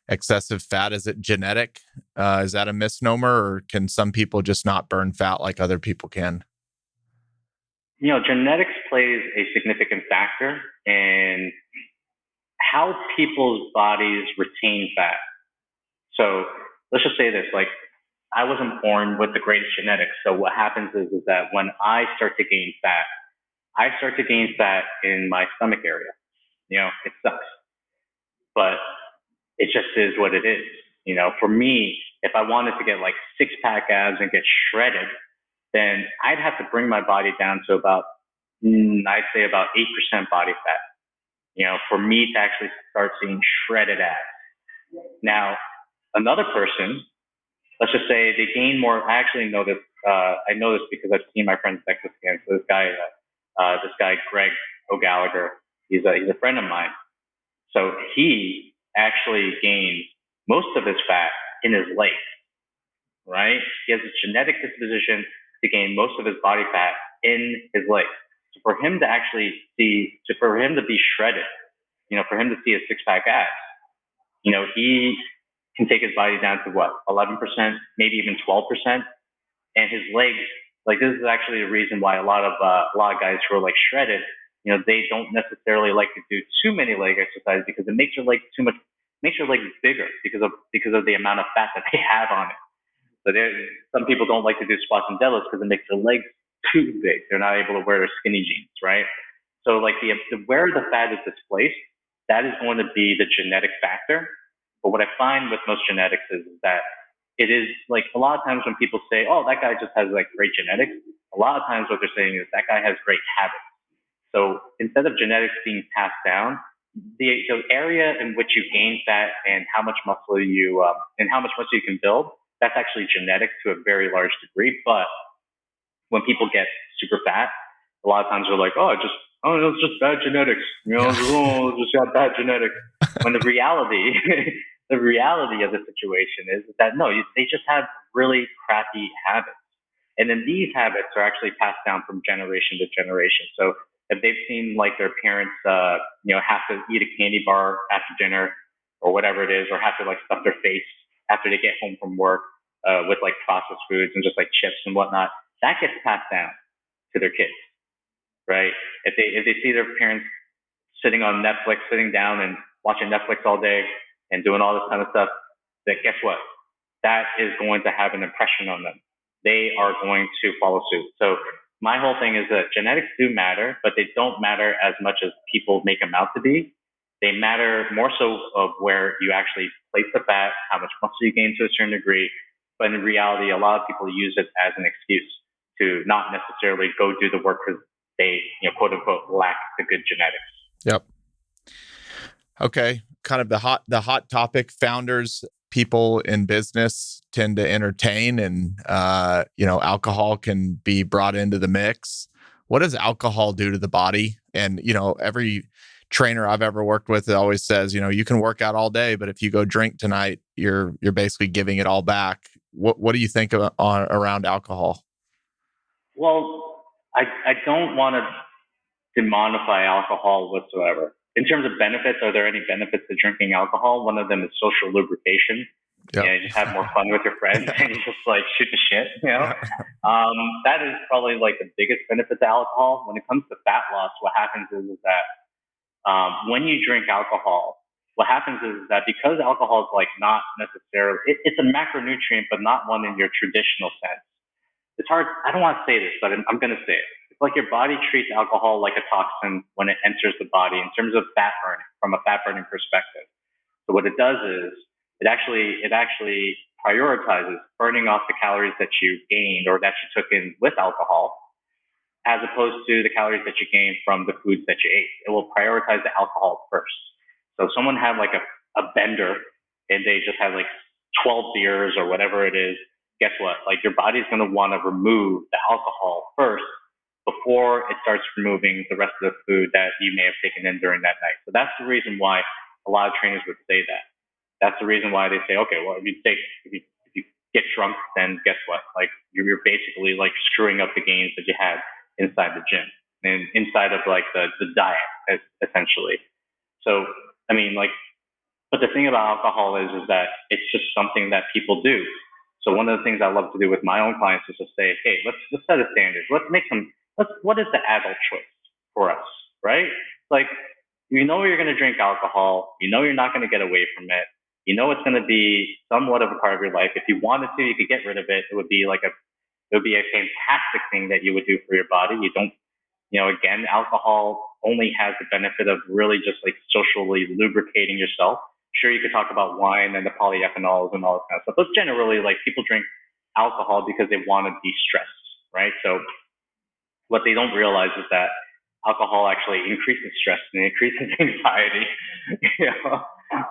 excessive fat, is it genetic? Is that a misnomer, or can some people just not burn fat like other people can? Genetics plays a significant factor in how people's bodies retain fat. So let's just say this, like I wasn't born with the greatest genetics. So what happens is that when I start to gain fat, I start to gain fat in my stomach area. It sucks, but it just is what it is. For me, if I wanted to get like six pack abs and get shredded, then I'd have to bring my body down to about, I'd say about 8% body fat, for me to actually start seeing shredded abs. Now, another person, let's just say they gain more. I actually know this. I know this because I've seen my friend's DEXA scan. So this guy, Greg O'Gallagher, he's a friend of mine. So he actually gains most of his fat in his legs, right? He has a genetic disposition to gain most of his body fat in his legs. So for him to actually for him to be shredded, for him to see a six pack abs, he can take his body down to what, 11%, maybe even 12%, and his legs. Like this is actually the reason why a lot of guys who are like shredded, they don't necessarily like to do too many leg exercises because it makes your legs makes your legs bigger because of the amount of fat that they have on it. So some people don't like to do squats and deadlifts because it makes their legs too big. They're not able to wear their skinny jeans, right? So like where the fat is displaced, that is going to be the genetic factor. But what I find with most genetics is that it is like a lot of times when people say, oh, that guy just has like great genetics, a lot of times what they're saying is that guy has great habits. So instead of genetics being passed down, the area in which you gain fat and how much muscle you can build, that's actually genetic to a very large degree. But when people get super fat, a lot of times they're like, it's just bad genetics. Just got bad genetics. When the reality, the reality of the situation is that no, they just have really crappy habits. And then these habits are actually passed down from generation to generation. So if they've seen like their parents, have to eat a candy bar after dinner or whatever it is, or have to like stuff their face after they get home from work with like processed foods and just like chips and whatnot, that gets passed down to their kids, right? If they see their parents sitting on Netflix, sitting down and watching Netflix all day and doing all this kind of stuff, then guess what? That is going to have an impression on them. They are going to follow suit. So my whole thing is that genetics do matter, but they don't matter as much as people make them out to be. They matter more so of where you actually place the fat, how much muscle you gain to a certain degree. But in reality, a lot of people use it as an excuse to not necessarily go do the work because they, quote unquote, lack the good genetics. Yep. Okay. Kind of the hot topic. Founders, people in business tend to entertain, and alcohol can be brought into the mix. What does alcohol do to the body? And every trainer I've ever worked with always says, you can work out all day, but if you go drink tonight, you're basically giving it all back. What do you think around alcohol? Well, I don't want to demonify alcohol whatsoever. In terms of benefits, are there any benefits to drinking alcohol? One of them is social lubrication. Yep. You just have more fun with your friends and you just like shoot the shit. That is probably like the biggest benefit to alcohol. When it comes to fat loss, what happens is that when you drink alcohol, what happens is that because alcohol is like not necessarily, it's a macronutrient, but not one in your traditional sense. It's hard. I don't want to say this, but I'm going to say it. It's like your body treats alcohol like a toxin when it enters the body in terms of fat burning, from a fat burning perspective. So what it does is it actually prioritizes burning off the calories that you gained or that you took in with alcohol, as opposed to the calories that you gained from the foods that you ate. It will prioritize the alcohol first. So if someone had like a bender and they just had like 12 beers or whatever it is, guess what? Like your body's going to want to remove the alcohol first before it starts removing the rest of the food that you may have taken in during that night. So that's the reason why a lot of trainers would say that. That's the reason why they say, okay, well, if you get drunk, then guess what? Like you're basically like screwing up the gains that you had inside the gym and inside of like the diet essentially. So, I mean, like, but the thing about alcohol is that it's just something that people do. So one of the things I love to do with my own clients is to say, hey, let's set a standard. What is the adult choice for us, right? Like, you're going to drink alcohol. You're not going to get away from it. It's going to be somewhat of a part of your life. If you wanted to, you could get rid of it. It would be a fantastic thing that you would do for your body. You don't, again, alcohol only has the benefit of really just like socially lubricating yourself. Sure, you could talk about wine and the polyphenols and all that kind of stuff, but generally, like people drink alcohol because they want to de-stress, right? So what they don't realize is that alcohol actually increases stress and increases anxiety,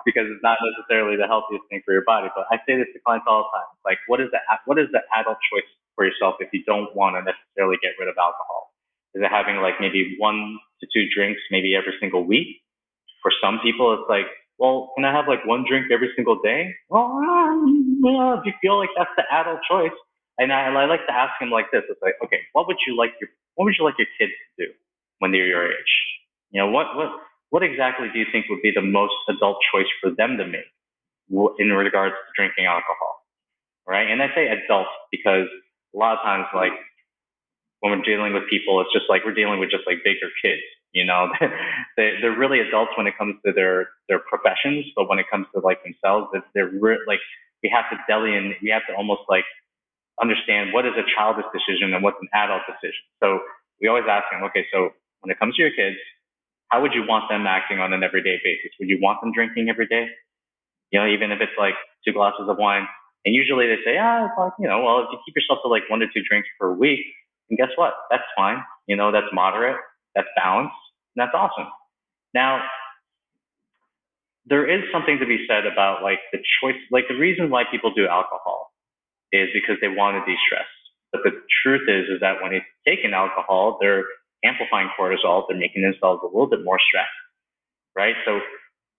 because it's not necessarily the healthiest thing for your body. But I say this to clients all the time: like, what is the adult choice for yourself if you don't want to necessarily get rid of alcohol? Is it having like maybe 1 to 2 drinks maybe every single week? For some people, it's like, well, can I have like 1 drink every single day? Well, if you feel like that's the adult choice, and I like to ask him like this: it's like, okay, what would you like your kids to do when they're your age? What exactly do you think would be the most adult choice for them to make in regards to drinking alcohol, right? And I say adult because a lot of times, like when we're dealing with people, it's just like we're dealing with just like bigger kids. They're really adults when it comes to their professions, but when it comes to like themselves, like we have to almost like understand what is a childish decision and what's an adult decision. So we always ask them, okay, so when it comes to your kids, how would you want them acting on an everyday basis? Would you want them drinking every day? Even if it's like 2 glasses of wine. And usually they say, it's like, well, if you keep yourself to like 1 to 2 drinks per week, and guess what? That's fine. That's moderate, that's balanced, and that's awesome. Now, there is something to be said about like the choice, like the reason why people do alcohol is because they want to de-stress. But the truth is that when they take in alcohol, they're amplifying cortisol, they're making themselves a little bit more stressed, right? So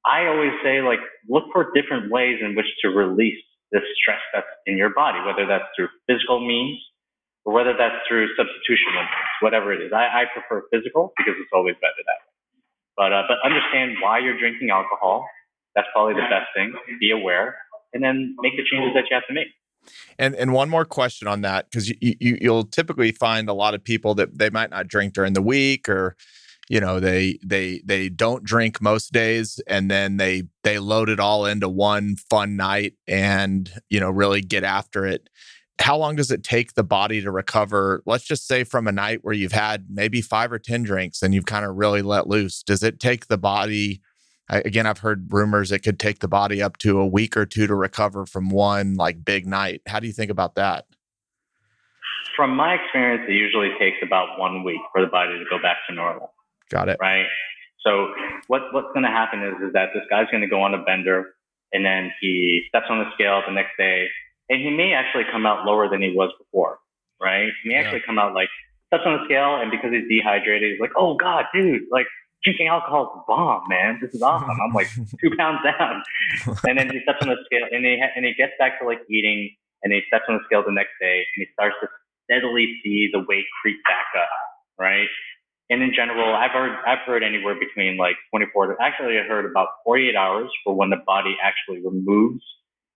I always say, like, look for different ways in which to release this stress that's in your body, whether that's through physical means or whether that's through substitution means, whatever it is. I prefer physical because it's always better that way. But understand why you're drinking alcohol. That's probably the best thing. Be aware, and then make the changes that you have to make. And one more question on that, because you'll typically find a lot of people that they might not drink during the week, or they don't drink most days, and then they load it all into one fun night and really get after it. How long does it take the body to recover? Let's just say from a night where you've had maybe 5 or 10 drinks and you've kind of really let loose. Does it take the body Again, I've heard rumors it could take the body up to a week or two to recover from one like big night. How do you think about that? From my experience, it usually takes about 1 week for the body to go back to normal, Got it. right? So what's going to happen is that this guy's going to go on a bender, and then he steps on the scale the next day, and he may actually come out lower than he was before, right? He may actually come out like steps on the scale, and because he's dehydrated, he's like, "Oh God, dude, like drinking alcohol is bomb, man. This is awesome. I'm like 2 pounds down." And then he steps on the scale, and he gets back to like eating, and he steps on the scale the next day, and he starts to steadily see the weight creep back up, right? And in general, I've heard anywhere between like 24 to actually I heard about 48 hours for when the body actually removes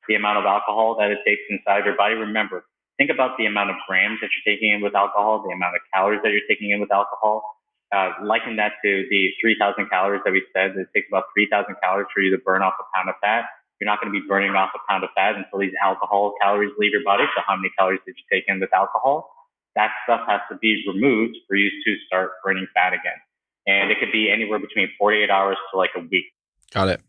the amount of alcohol that it takes inside your body. Remember, think about the amount of grams that you're taking in with alcohol, the amount of calories that you're taking in with alcohol. Liken that to the 3,000 calories that we said. It takes about 3,000 calories for you to burn off a pound of fat. You're not going to be burning off a pound of fat until these alcohol calories leave your body. So how many calories did you take in with alcohol? That stuff has to be removed for you to start burning fat again. And it could be anywhere between 48 hours to like a week. Got it.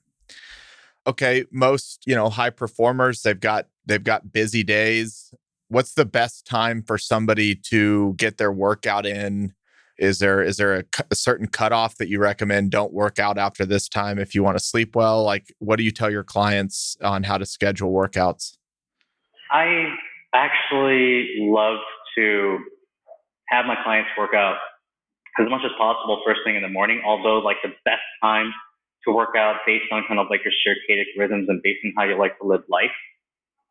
Okay, most, high performers, they've got busy days. What's the best time for somebody to get their workout in? Is there a certain cutoff that you recommend? Don't work out after this time if you want to sleep well. Like, what do you tell your clients on how to schedule workouts? I actually love to have my clients work out as much as possible first thing in the morning, although like the best time to work out based on kind of like your circadian rhythms and based on how you like to live life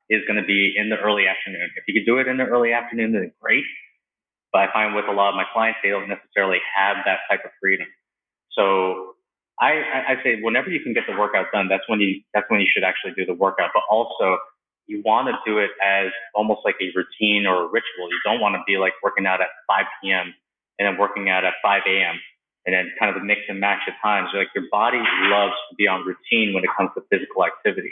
is going to be in the early afternoon. If you could do it in the early afternoon, then great. But I find with a lot of my clients, they don't necessarily have that type of freedom. So I say whenever you can get the workout done, that's when you should actually do the workout. But also you want to do it as almost like a routine or a ritual. You don't want to be like working out at 5 p.m. and then working out at 5 a.m. and then kind of mix and match at times. Like your body loves to be on routine when it comes to physical activity.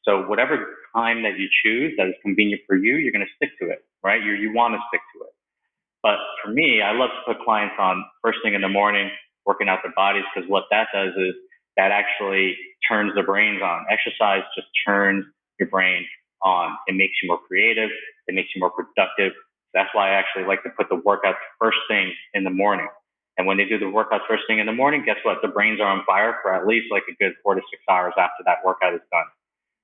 So whatever time that you choose that is convenient for you, you're going to stick to it, right? You want to stick to it. But for me, I love to put clients on first thing in the morning, working out their bodies, because what that does is that actually turns their brains on. Exercise just turns your brain on. It makes you more creative. It makes you more productive. That's why I actually like to put the workouts first thing in the morning. And when they do the workouts first thing in the morning, guess what? The brains are on fire for at least like a good 4 to 6 hours after that workout is done.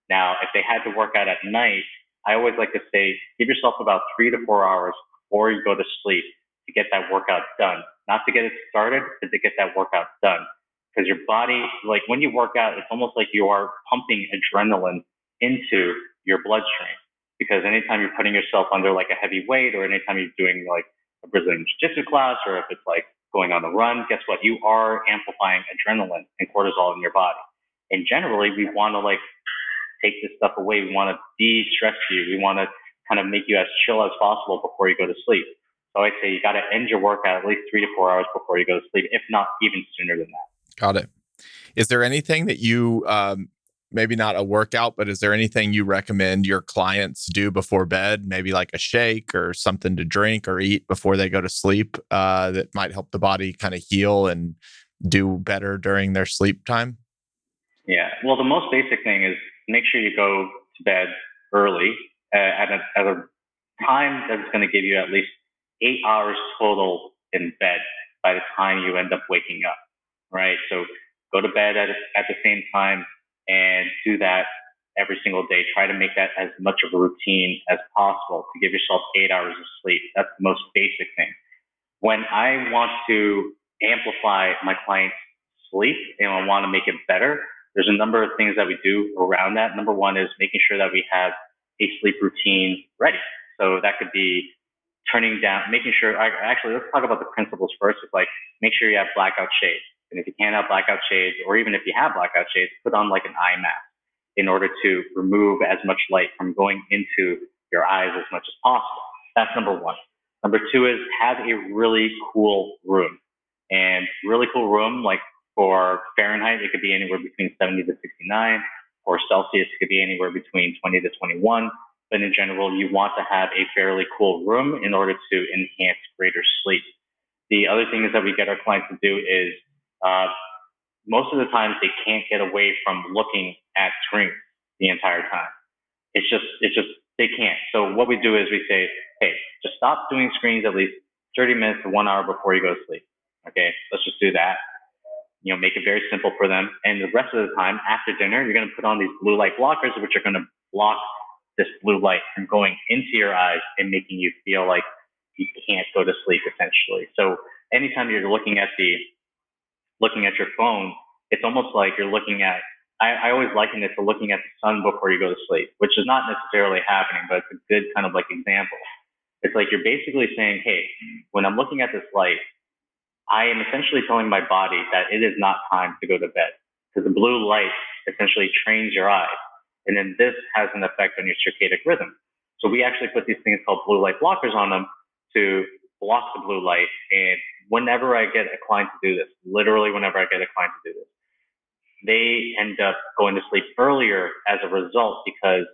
Now, if they had to work out at night, I always like to say, give yourself about 3 to 4 hours before you go to sleep to get that workout done. Not to get it started, but to get that workout done. Because your body, like when you work out, it's almost like you are pumping adrenaline into your bloodstream. Because anytime you're putting yourself under like a heavy weight, or anytime you're doing like a Brazilian Jiu-Jitsu class, or if it's like going on a run, guess what? You are amplifying adrenaline and cortisol in your body. And generally, we want to like take this stuff away. We want to de-stress you. We want to kind of make you as chill as possible before you go to sleep. So I'd say you got to end your workout at least 3 to 4 hours before you go to sleep, if not even sooner than that. Got it. Is there anything that you, maybe not a workout, but is there anything you recommend your clients do before bed? Maybe like a shake or something to drink or eat before they go to sleep, that might help the body kind of heal and do better during their sleep time? Yeah. Well, the most basic thing is make sure you go to bed early at a time that's going to give you at least 8 hours total in bed by the time you end up waking up, right? So go to bed at the same time and do that every single day. Try to make that as much of a routine as possible to give yourself 8 hours of sleep. That's the most basic thing. When I want to amplify my client's sleep and I want to make it better, there's a number of things that we do around that. Number one is making sure that we have a sleep routine ready. So that could be turning down, making sure, actually, let's talk about the principles first. It's like, make sure you have blackout shades. And if you can't have blackout shades, or even if you have blackout shades, put on like an eye mask in order to remove as much light from going into your eyes as much as possible. That's number one. Number two is have a really cool room. And really cool room, like for Fahrenheit, it could be anywhere between 70 to 69. For Celsius, it could be anywhere between 20 to 21. But in general, you want to have a fairly cool room in order to enhance greater sleep. The other thing is that we get our clients to do is most of the times they can't get away from looking at screens the entire time. It's just they can't. So what we do is we say, hey, just stop doing screens at least 30 minutes to 1 hour before you go to sleep. Okay, let's just do that. Make it very simple for them. And the rest of the time after dinner, you're going to put on these blue light blockers, which are going to block this blue light from going into your eyes and making you feel like you can't go to sleep essentially. So anytime you're looking at your phone, it's almost like you're looking at, I always liken it to looking at the sun before you go to sleep, which is not necessarily happening, but it's a good kind of like example. It's like you're basically saying, hey, when I'm looking at this light, I am essentially telling my body that it is not time to go to bed, because the blue light essentially trains your eyes. And then this has an effect on your circadian rhythm. So we actually put these things called blue light blockers on them to block the blue light. And whenever I get a client to do this, literally whenever I get a client to do this, they end up going to sleep earlier as a result, because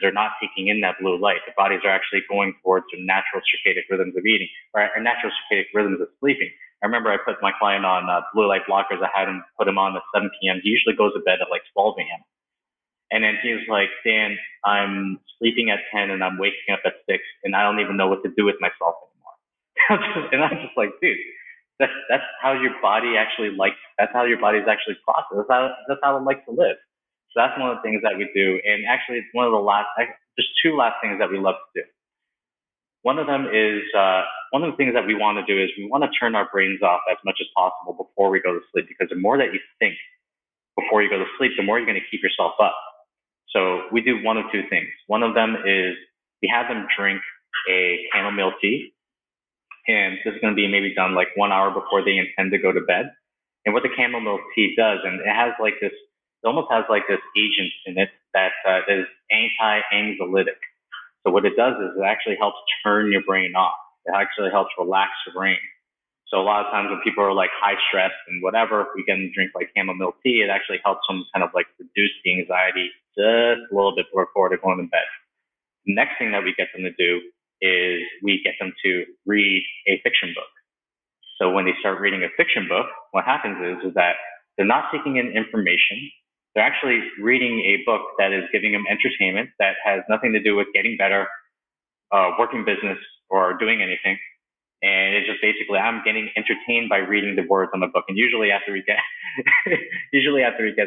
they're not taking in that blue light. Their bodies are actually going towards their natural circadian rhythms of eating, or natural circadian rhythms of sleeping. I remember I put my client on blue light blockers. I had him put him on at 7 p.m. He usually goes to bed at like 12 a.m. And then he was like, Dan, I'm sleeping at 10 and I'm waking up at 6 and I don't even know what to do with myself anymore. And I'm just like, dude, that's how your body actually likes, that's how your body's actually processed. That's how it likes to live. So that's one of the things that we do. And actually, it's there's two last things that we love to do. One of them is, one of the things that we want to do is we want to turn our brains off as much as possible before we go to sleep, because the more that you think before you go to sleep, the more you're going to keep yourself up. So we do one of two things. One of them is we have them drink a chamomile tea. And this is going to be maybe done like 1 hour before they intend to go to bed. And what the chamomile tea does, and it has like this, it almost has like this agent in it that is anti-anxiolytic. So what it does is it actually helps turn your brain off. It actually helps relax your brain. So a lot of times when people are like high stress and whatever, if we get them to drink like chamomile tea, it actually helps them kind of like reduce the anxiety just a little bit before they're going to bed. The next thing that we get them to do is we get them to read a fiction book. So when they start reading a fiction book, what happens is that they're not taking in information. They're actually reading a book that is giving them entertainment that has nothing to do with getting better, working business, or doing anything. And it's just basically, I'm getting entertained by reading the words on the book. And usually after we get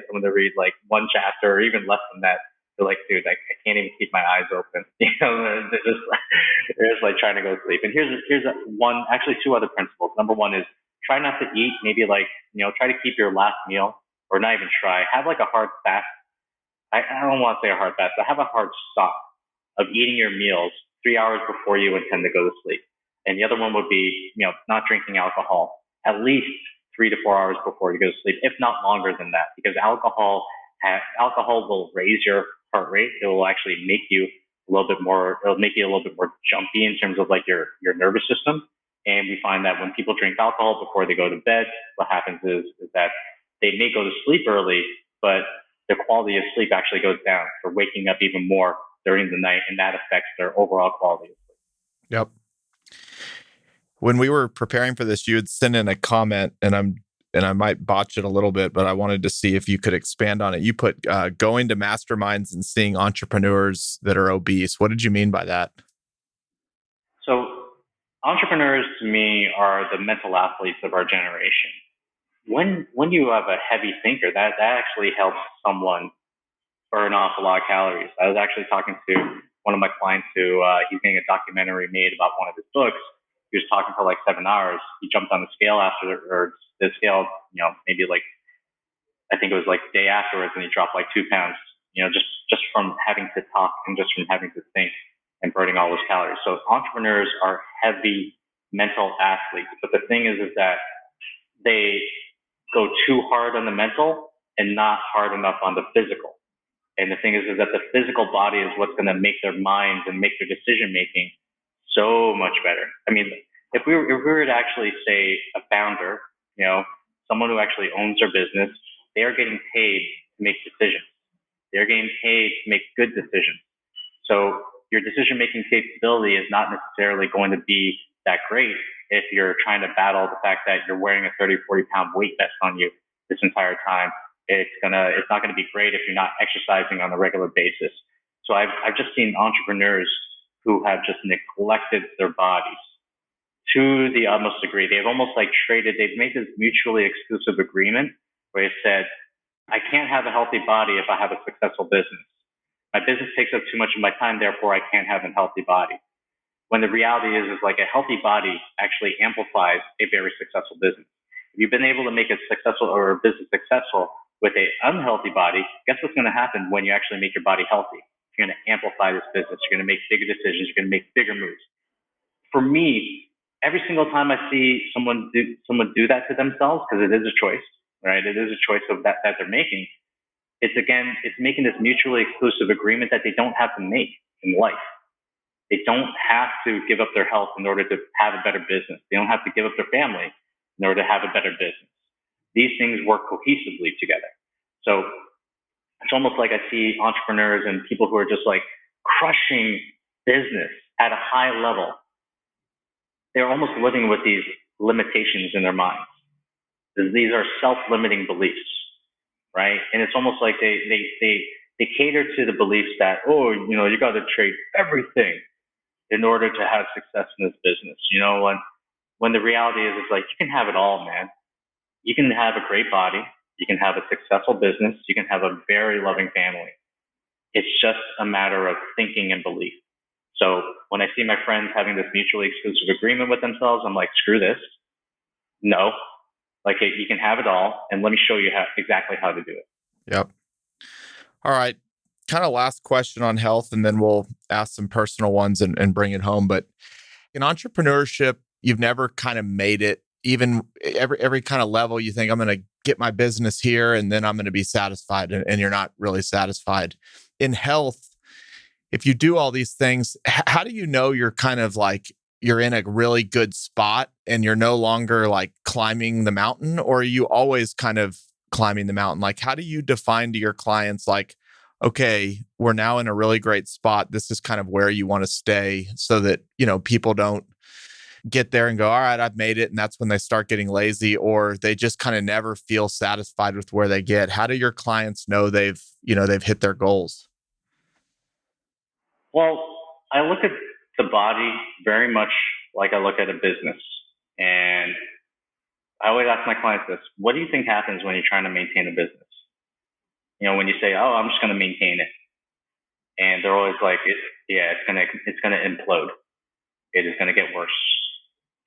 someone to read like one chapter or even less than that, they're like, dude, I can't even keep my eyes open. They're just like trying to go to sleep. And here's actually two other principles. Number one is try not to eat, maybe like, try to keep your last meal, or not even try, have like a hard fast. I don't want to say a hard fast, but have a hard stop of eating your meals 3 hours before you intend to go to sleep. And the other one would be, not drinking alcohol at least 3 to 4 hours before you go to sleep, if not longer than that, because alcohol will raise your heart rate. It will actually make you it'll make you a little bit more jumpy in terms of like your nervous system. And we find that when people drink alcohol before they go to bed, what happens is that they may go to sleep early, but the quality of sleep actually goes down. They're waking up even more during the night, and that affects their overall quality of sleep. Yep. When we were preparing for this, you had sent in a comment, and I might botch it a little bit, but I wanted to see if you could expand on it. You put going to masterminds and seeing entrepreneurs that are obese. What did you mean by that? So entrepreneurs to me are the mental athletes of our generation. When you have a heavy thinker, that actually helps someone burn off a lot of calories. I was actually talking to one of my clients who he's getting a documentary made about one of his books. He was talking for like 7 hours. He jumped on the scale or the scale, maybe like, I think it was like the day afterwards, and he dropped like 2 pounds, just from having to talk and just from having to think and burning all those calories. So entrepreneurs are heavy mental athletes. But the thing is that they go too hard on the mental and not hard enough on the physical. And the thing is that the physical body is what's going to make their minds and make their decision making so much better. I mean, if we were to actually say a founder, someone who actually owns their business, they are getting paid to make decisions. They're getting paid to make good decisions. So your decision making capability is not necessarily going to be that great if you're trying to battle the fact that you're wearing a 30, 40 pound weight vest on you this entire time. It's not gonna be great if you're not exercising on a regular basis. So I've just seen entrepreneurs who have just neglected their bodies to the utmost degree. They've almost like they've made this mutually exclusive agreement where they said, I can't have a healthy body if I have a successful business. My business takes up too much of my time, therefore I can't have a healthy body. When the reality is like a healthy body actually amplifies a very successful business. If you've been able to make a successful or a business successful with an unhealthy body, guess what's going to happen when you actually make your body healthy? You're going to amplify this business. You're going to make bigger decisions. You're going to make bigger moves. For me, every single time I see someone do that to themselves, because it is a choice, right? It is a choice of that they're making. It's making this mutually exclusive agreement that they don't have to make in life. They don't have to give up their health in order to have a better business. They don't have to give up their family in order to have a better business. These things work cohesively together. So it's almost like I see entrepreneurs and people who are just like crushing business at a high level. They're almost living with these limitations in their minds. These are self-limiting beliefs, right? And it's almost like they cater to the beliefs that, you got to trade everything in order to have success in this business. When the reality is, it's like, you can have it all, man. You can have a great body. You can have a successful business. You can have a very loving family. It's just a matter of thinking and belief. So when I see my friends having this mutually exclusive agreement with themselves, I'm like, screw this. No, like you can have it all. And let me show you exactly how to do it. Yep. All right. Kind of last question on health, and then we'll ask some personal ones and bring it home. But in entrepreneurship, you've never kind of made it, even every kind of level. You think, I'm going to get my business here and then I'm going to be satisfied, and you're not really satisfied. In health, if you do all these things, how do you know you're kind of like, you're in a really good spot and you're no longer like climbing the mountain, or are you always kind of climbing the mountain? Like, how do you define to your clients, like, okay, we're now in a really great spot. This is kind of where you want to stay, so that, people don't get there and go, all right, I've made it. And that's when they start getting lazy, or they just kind of never feel satisfied with where they get. How do your clients know they've hit their goals? Well, I look at the body very much like I look at a business. And I always ask my clients this: what do you think happens when you're trying to maintain a business? When you say, oh, I'm just going to maintain it. And they're always like, it's going to implode. It is going to get worse.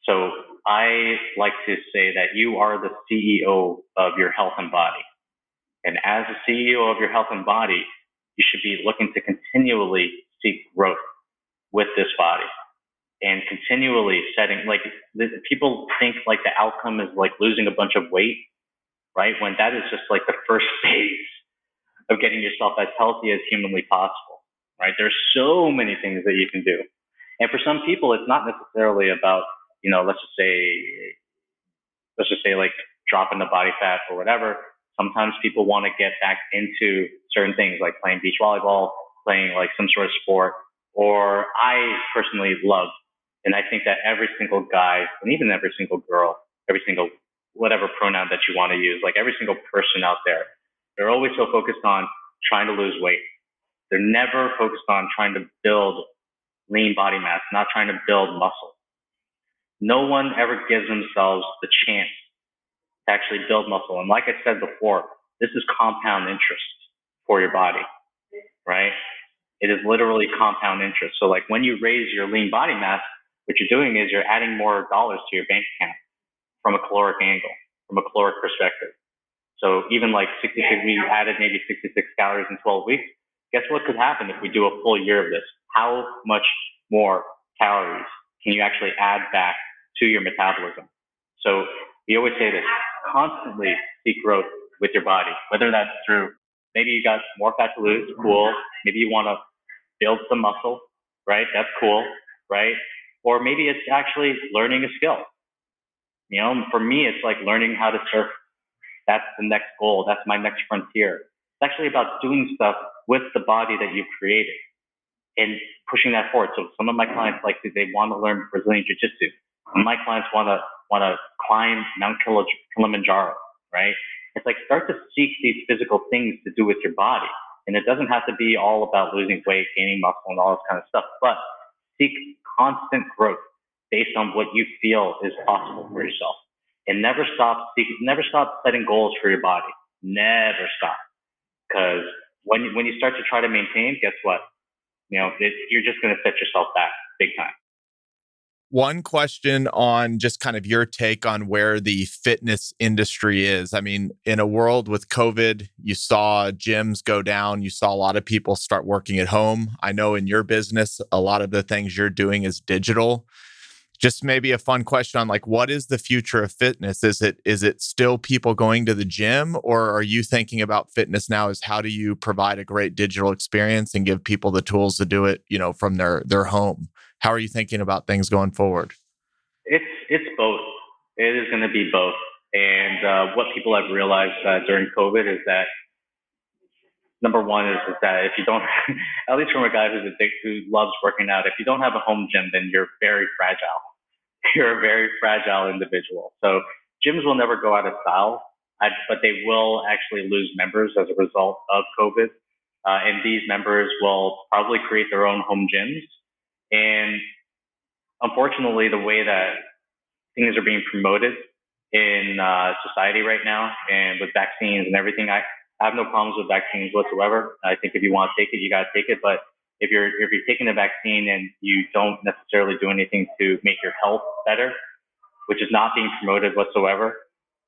So I like to say that you are the CEO of your health and body. And as the CEO of your health and body, you should be looking to continually seek growth with this body and continually setting, like, people think like the outcome is like losing a bunch of weight, right? When that is just like the first phase of getting yourself as healthy as humanly possible, right? There's so many things that you can do. And for some people, it's not necessarily about, let's just say like dropping the body fat or whatever. Sometimes people want to get back into certain things like playing beach volleyball, playing like some sort of sport, or I personally love, and I think that every single guy, and even every single girl, every single whatever pronoun that you want to use, like every single person out there, they're always so focused on trying to lose weight. They're never focused on trying to build lean body mass, not trying to build muscle. No one ever gives themselves the chance to actually build muscle. And like I said before, this is compound interest for your body, right? It is literally compound interest. So like when you raise your lean body mass, what you're doing is you're adding more dollars to your bank account from a caloric angle, from a caloric perspective. So even like 66, we added maybe 66 calories in 12 weeks. Guess what could happen if we do a full year of this? How much more calories can you actually add back to your metabolism? So we always say this: constantly seek growth with your body, whether that's through, maybe you got more fat to lose, cool. Maybe you want to build some muscle, right? That's cool, right? Or maybe it's actually learning a skill. For me, it's like learning how to surf. That's the next goal. That's my next frontier. It's actually about doing stuff with the body that you've created and pushing that forward. So some of my clients, like, they want to learn Brazilian Jiu-Jitsu. Some of my clients want to climb Mount Kilimanjaro, right? It's like start to seek these physical things to do with your body. And it doesn't have to be all about losing weight, gaining muscle, and all this kind of stuff, but seek constant growth based on what you feel is possible for yourself. And never stop setting goals for your body. Never stop. Because when you start to try to maintain, guess what? You're just going to set yourself back big time. One question on just kind of your take on where the fitness industry is. I mean, in a world with COVID, you saw gyms go down. You saw a lot of people start working at home. I know in your business, a lot of the things you're doing is digital. Just maybe a fun question on like, what is the future of fitness? Is it still people going to the gym, or are you thinking about fitness now as how do you provide a great digital experience and give people the tools to do it, from their home? How are you thinking about things going forward? It's both. It is going to be both. And what people have realized during COVID is that number one is that if you don't, at least from a guy who loves working out, if you don't have a home gym, then you're very fragile. You're a very fragile individual. So gyms will never go out of style, but they will actually lose members as a result of COVID. And these members will probably create their own home gyms. And unfortunately, the way that things are being promoted in society right now and with vaccines and everything, I have no problems with vaccines whatsoever. I think if you want to take it, you got to take it. But if you're taking a vaccine and you don't necessarily do anything to make your health better, which is not being promoted whatsoever,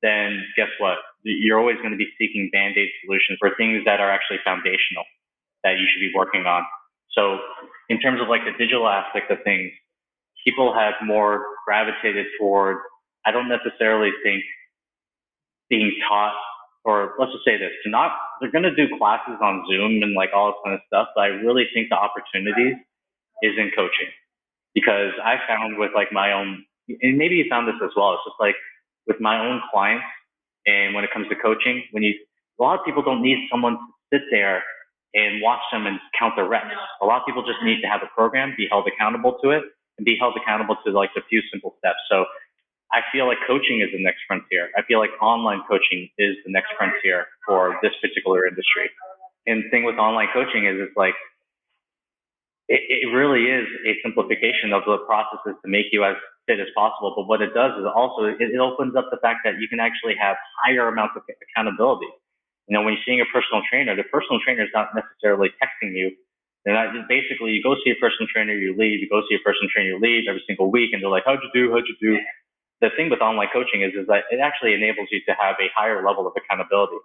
then guess what? You're always going to be seeking band-aid solutions for things that are actually foundational that you should be working on. So in terms of like the digital aspect of things, people have more gravitated toward, I don't necessarily think being taught, or let's just say this, they're going to do classes on Zoom and like all this kind of stuff, but I really think the opportunities is in coaching. Because I found with like my own, and maybe you found this as well, it's just like with my own clients, and when it comes to coaching, a lot of people don't need someone to sit there and watch them and count their reps. A lot of people just need to have a program, be held accountable to it, and be held accountable to like a few simple steps. So I feel like coaching is the next frontier. I feel like online coaching is the next frontier for this particular industry. And the thing with online coaching is it's like, it really is a simplification of the processes to make you as fit as possible. But what it does is also, it opens up the fact that you can actually have higher amounts of accountability. When you're seeing a personal trainer, the personal trainer is not necessarily texting you. They're not, basically, you go see a personal trainer, you leave, you go see a personal trainer, you leave every single week, and they're like, how'd you do? The thing with online coaching is that it actually enables you to have a higher level of accountability.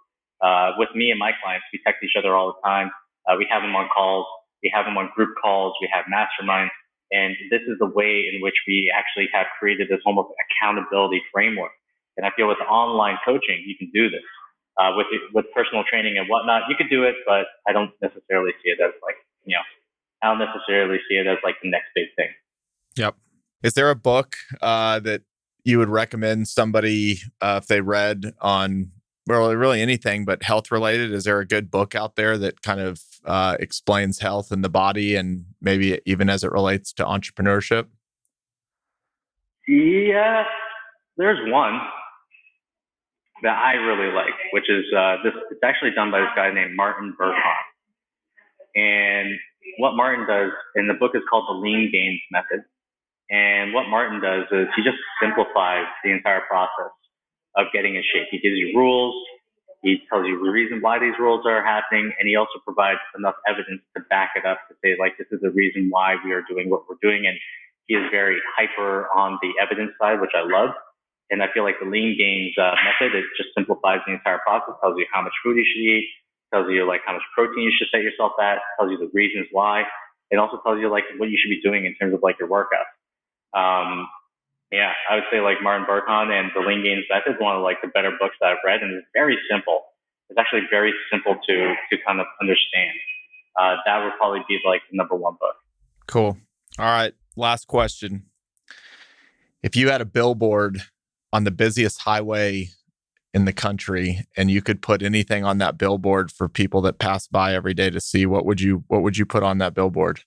With me and my clients, we text each other all the time. We have them on calls. We have them on group calls. We have masterminds. And this is the way in which we actually have created this almost accountability framework. And I feel with online coaching, you can do this. With personal training and whatnot, you could do it, but I don't necessarily see it as like, I don't necessarily see it as like the next big thing. Yep. Is there a book that you would recommend somebody if they read on really anything but health related? Is there a good book out there that kind of explains health and the body, and maybe even as it relates to entrepreneurship? Yeah, there's one that I really like, which is it's actually done by this guy named Martin Berghan. And what Martin does, and the book is called The Lean Gains Method. And what Martin does is he just simplifies the entire process of getting in shape. He gives you rules. He tells you the reason why these rules are happening. And he also provides enough evidence to back it up to say, like, this is the reason why we are doing what we're doing. And he is very hyper on the evidence side, which I love. And I feel like the Lean Gains method, it just simplifies the entire process, tells you how much food you should eat, tells you like how much protein you should set yourself at, tells you the reasons why. It also tells you like what you should be doing in terms of like your workout. Yeah, I would say like Martin Berghan and the Lean Gains Method is one of like the better books that I've read, and it's very simple. It's actually very simple to kind of understand. That would probably be like the number one book. Cool. All right. Last question. If you had a billboard on the busiest highway in the country and you could put anything on that billboard for people that pass by every day to see, what would you put on that billboard?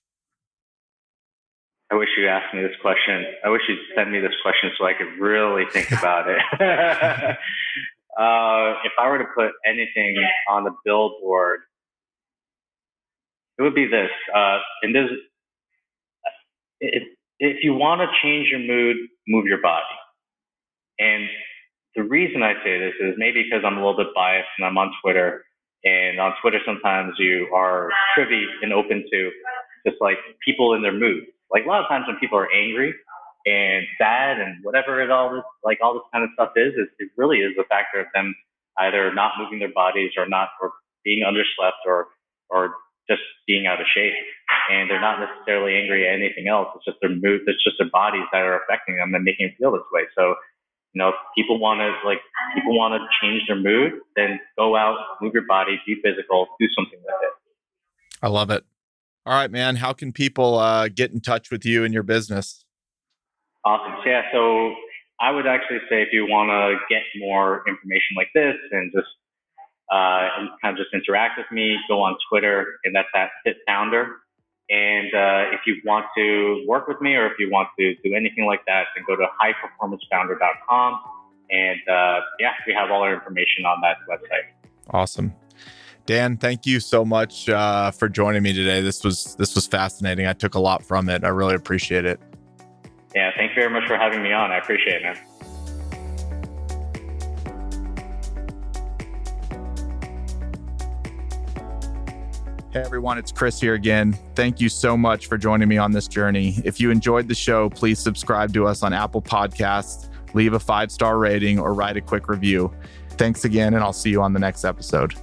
I wish you asked me this question. I wish you'd send me this question so I could really think about it. If I were to put anything on the billboard, it would be this. And this, if you want to change your mood, move your body. And the reason I say this is maybe because I'm a little bit biased and I'm on Twitter. And on Twitter, sometimes you are privy and open to just like people in their mood. Like a lot of times when people are angry and sad and whatever it all this, like all this kind of stuff is, it really is a factor of them either not moving their bodies or being underslept or just being out of shape. And they're not necessarily angry at anything else. It's just their mood. It's just their bodies that are affecting them and making them feel this way. So, if people want to change their mood, then go out, move your body, be physical, do something with it. I love it. All right, man. How can people get in touch with you and your business? Awesome. Yeah. So I would actually say if you want to get more information like this and just and kind of just interact with me, go on Twitter, and that's at @FitFounder. And if you want to work with me or if you want to do anything like that, then go to highperformancefounder.com. And we have all our information on that website. Awesome. Dan, thank you so much for joining me today. This was fascinating. I took a lot from it. I really appreciate it. Yeah, thank you very much for having me on. I appreciate it, man. Hey everyone, it's Chris here again. Thank you so much for joining me on this journey. If you enjoyed the show, please subscribe to us on Apple Podcasts, leave a 5-star rating, or write a quick review. Thanks again, and I'll see you on the next episode.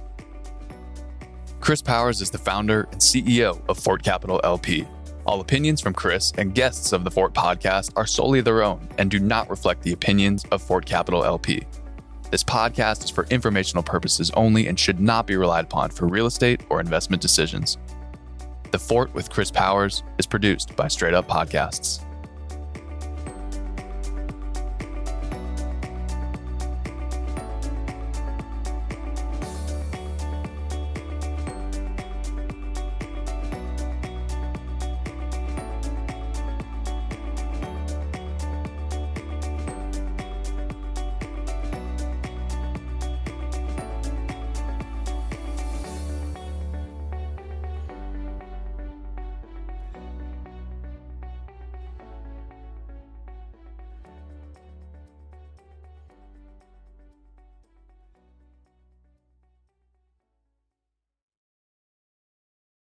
Chris Powers is the founder and CEO of Fort Capital LP. All opinions from Chris and guests of the Fort Podcast are solely their own and do not reflect the opinions of Fort Capital LP. This podcast is for informational purposes only and should not be relied upon for real estate or investment decisions. The Fort with Chris Powers is produced by Straight Up Podcasts.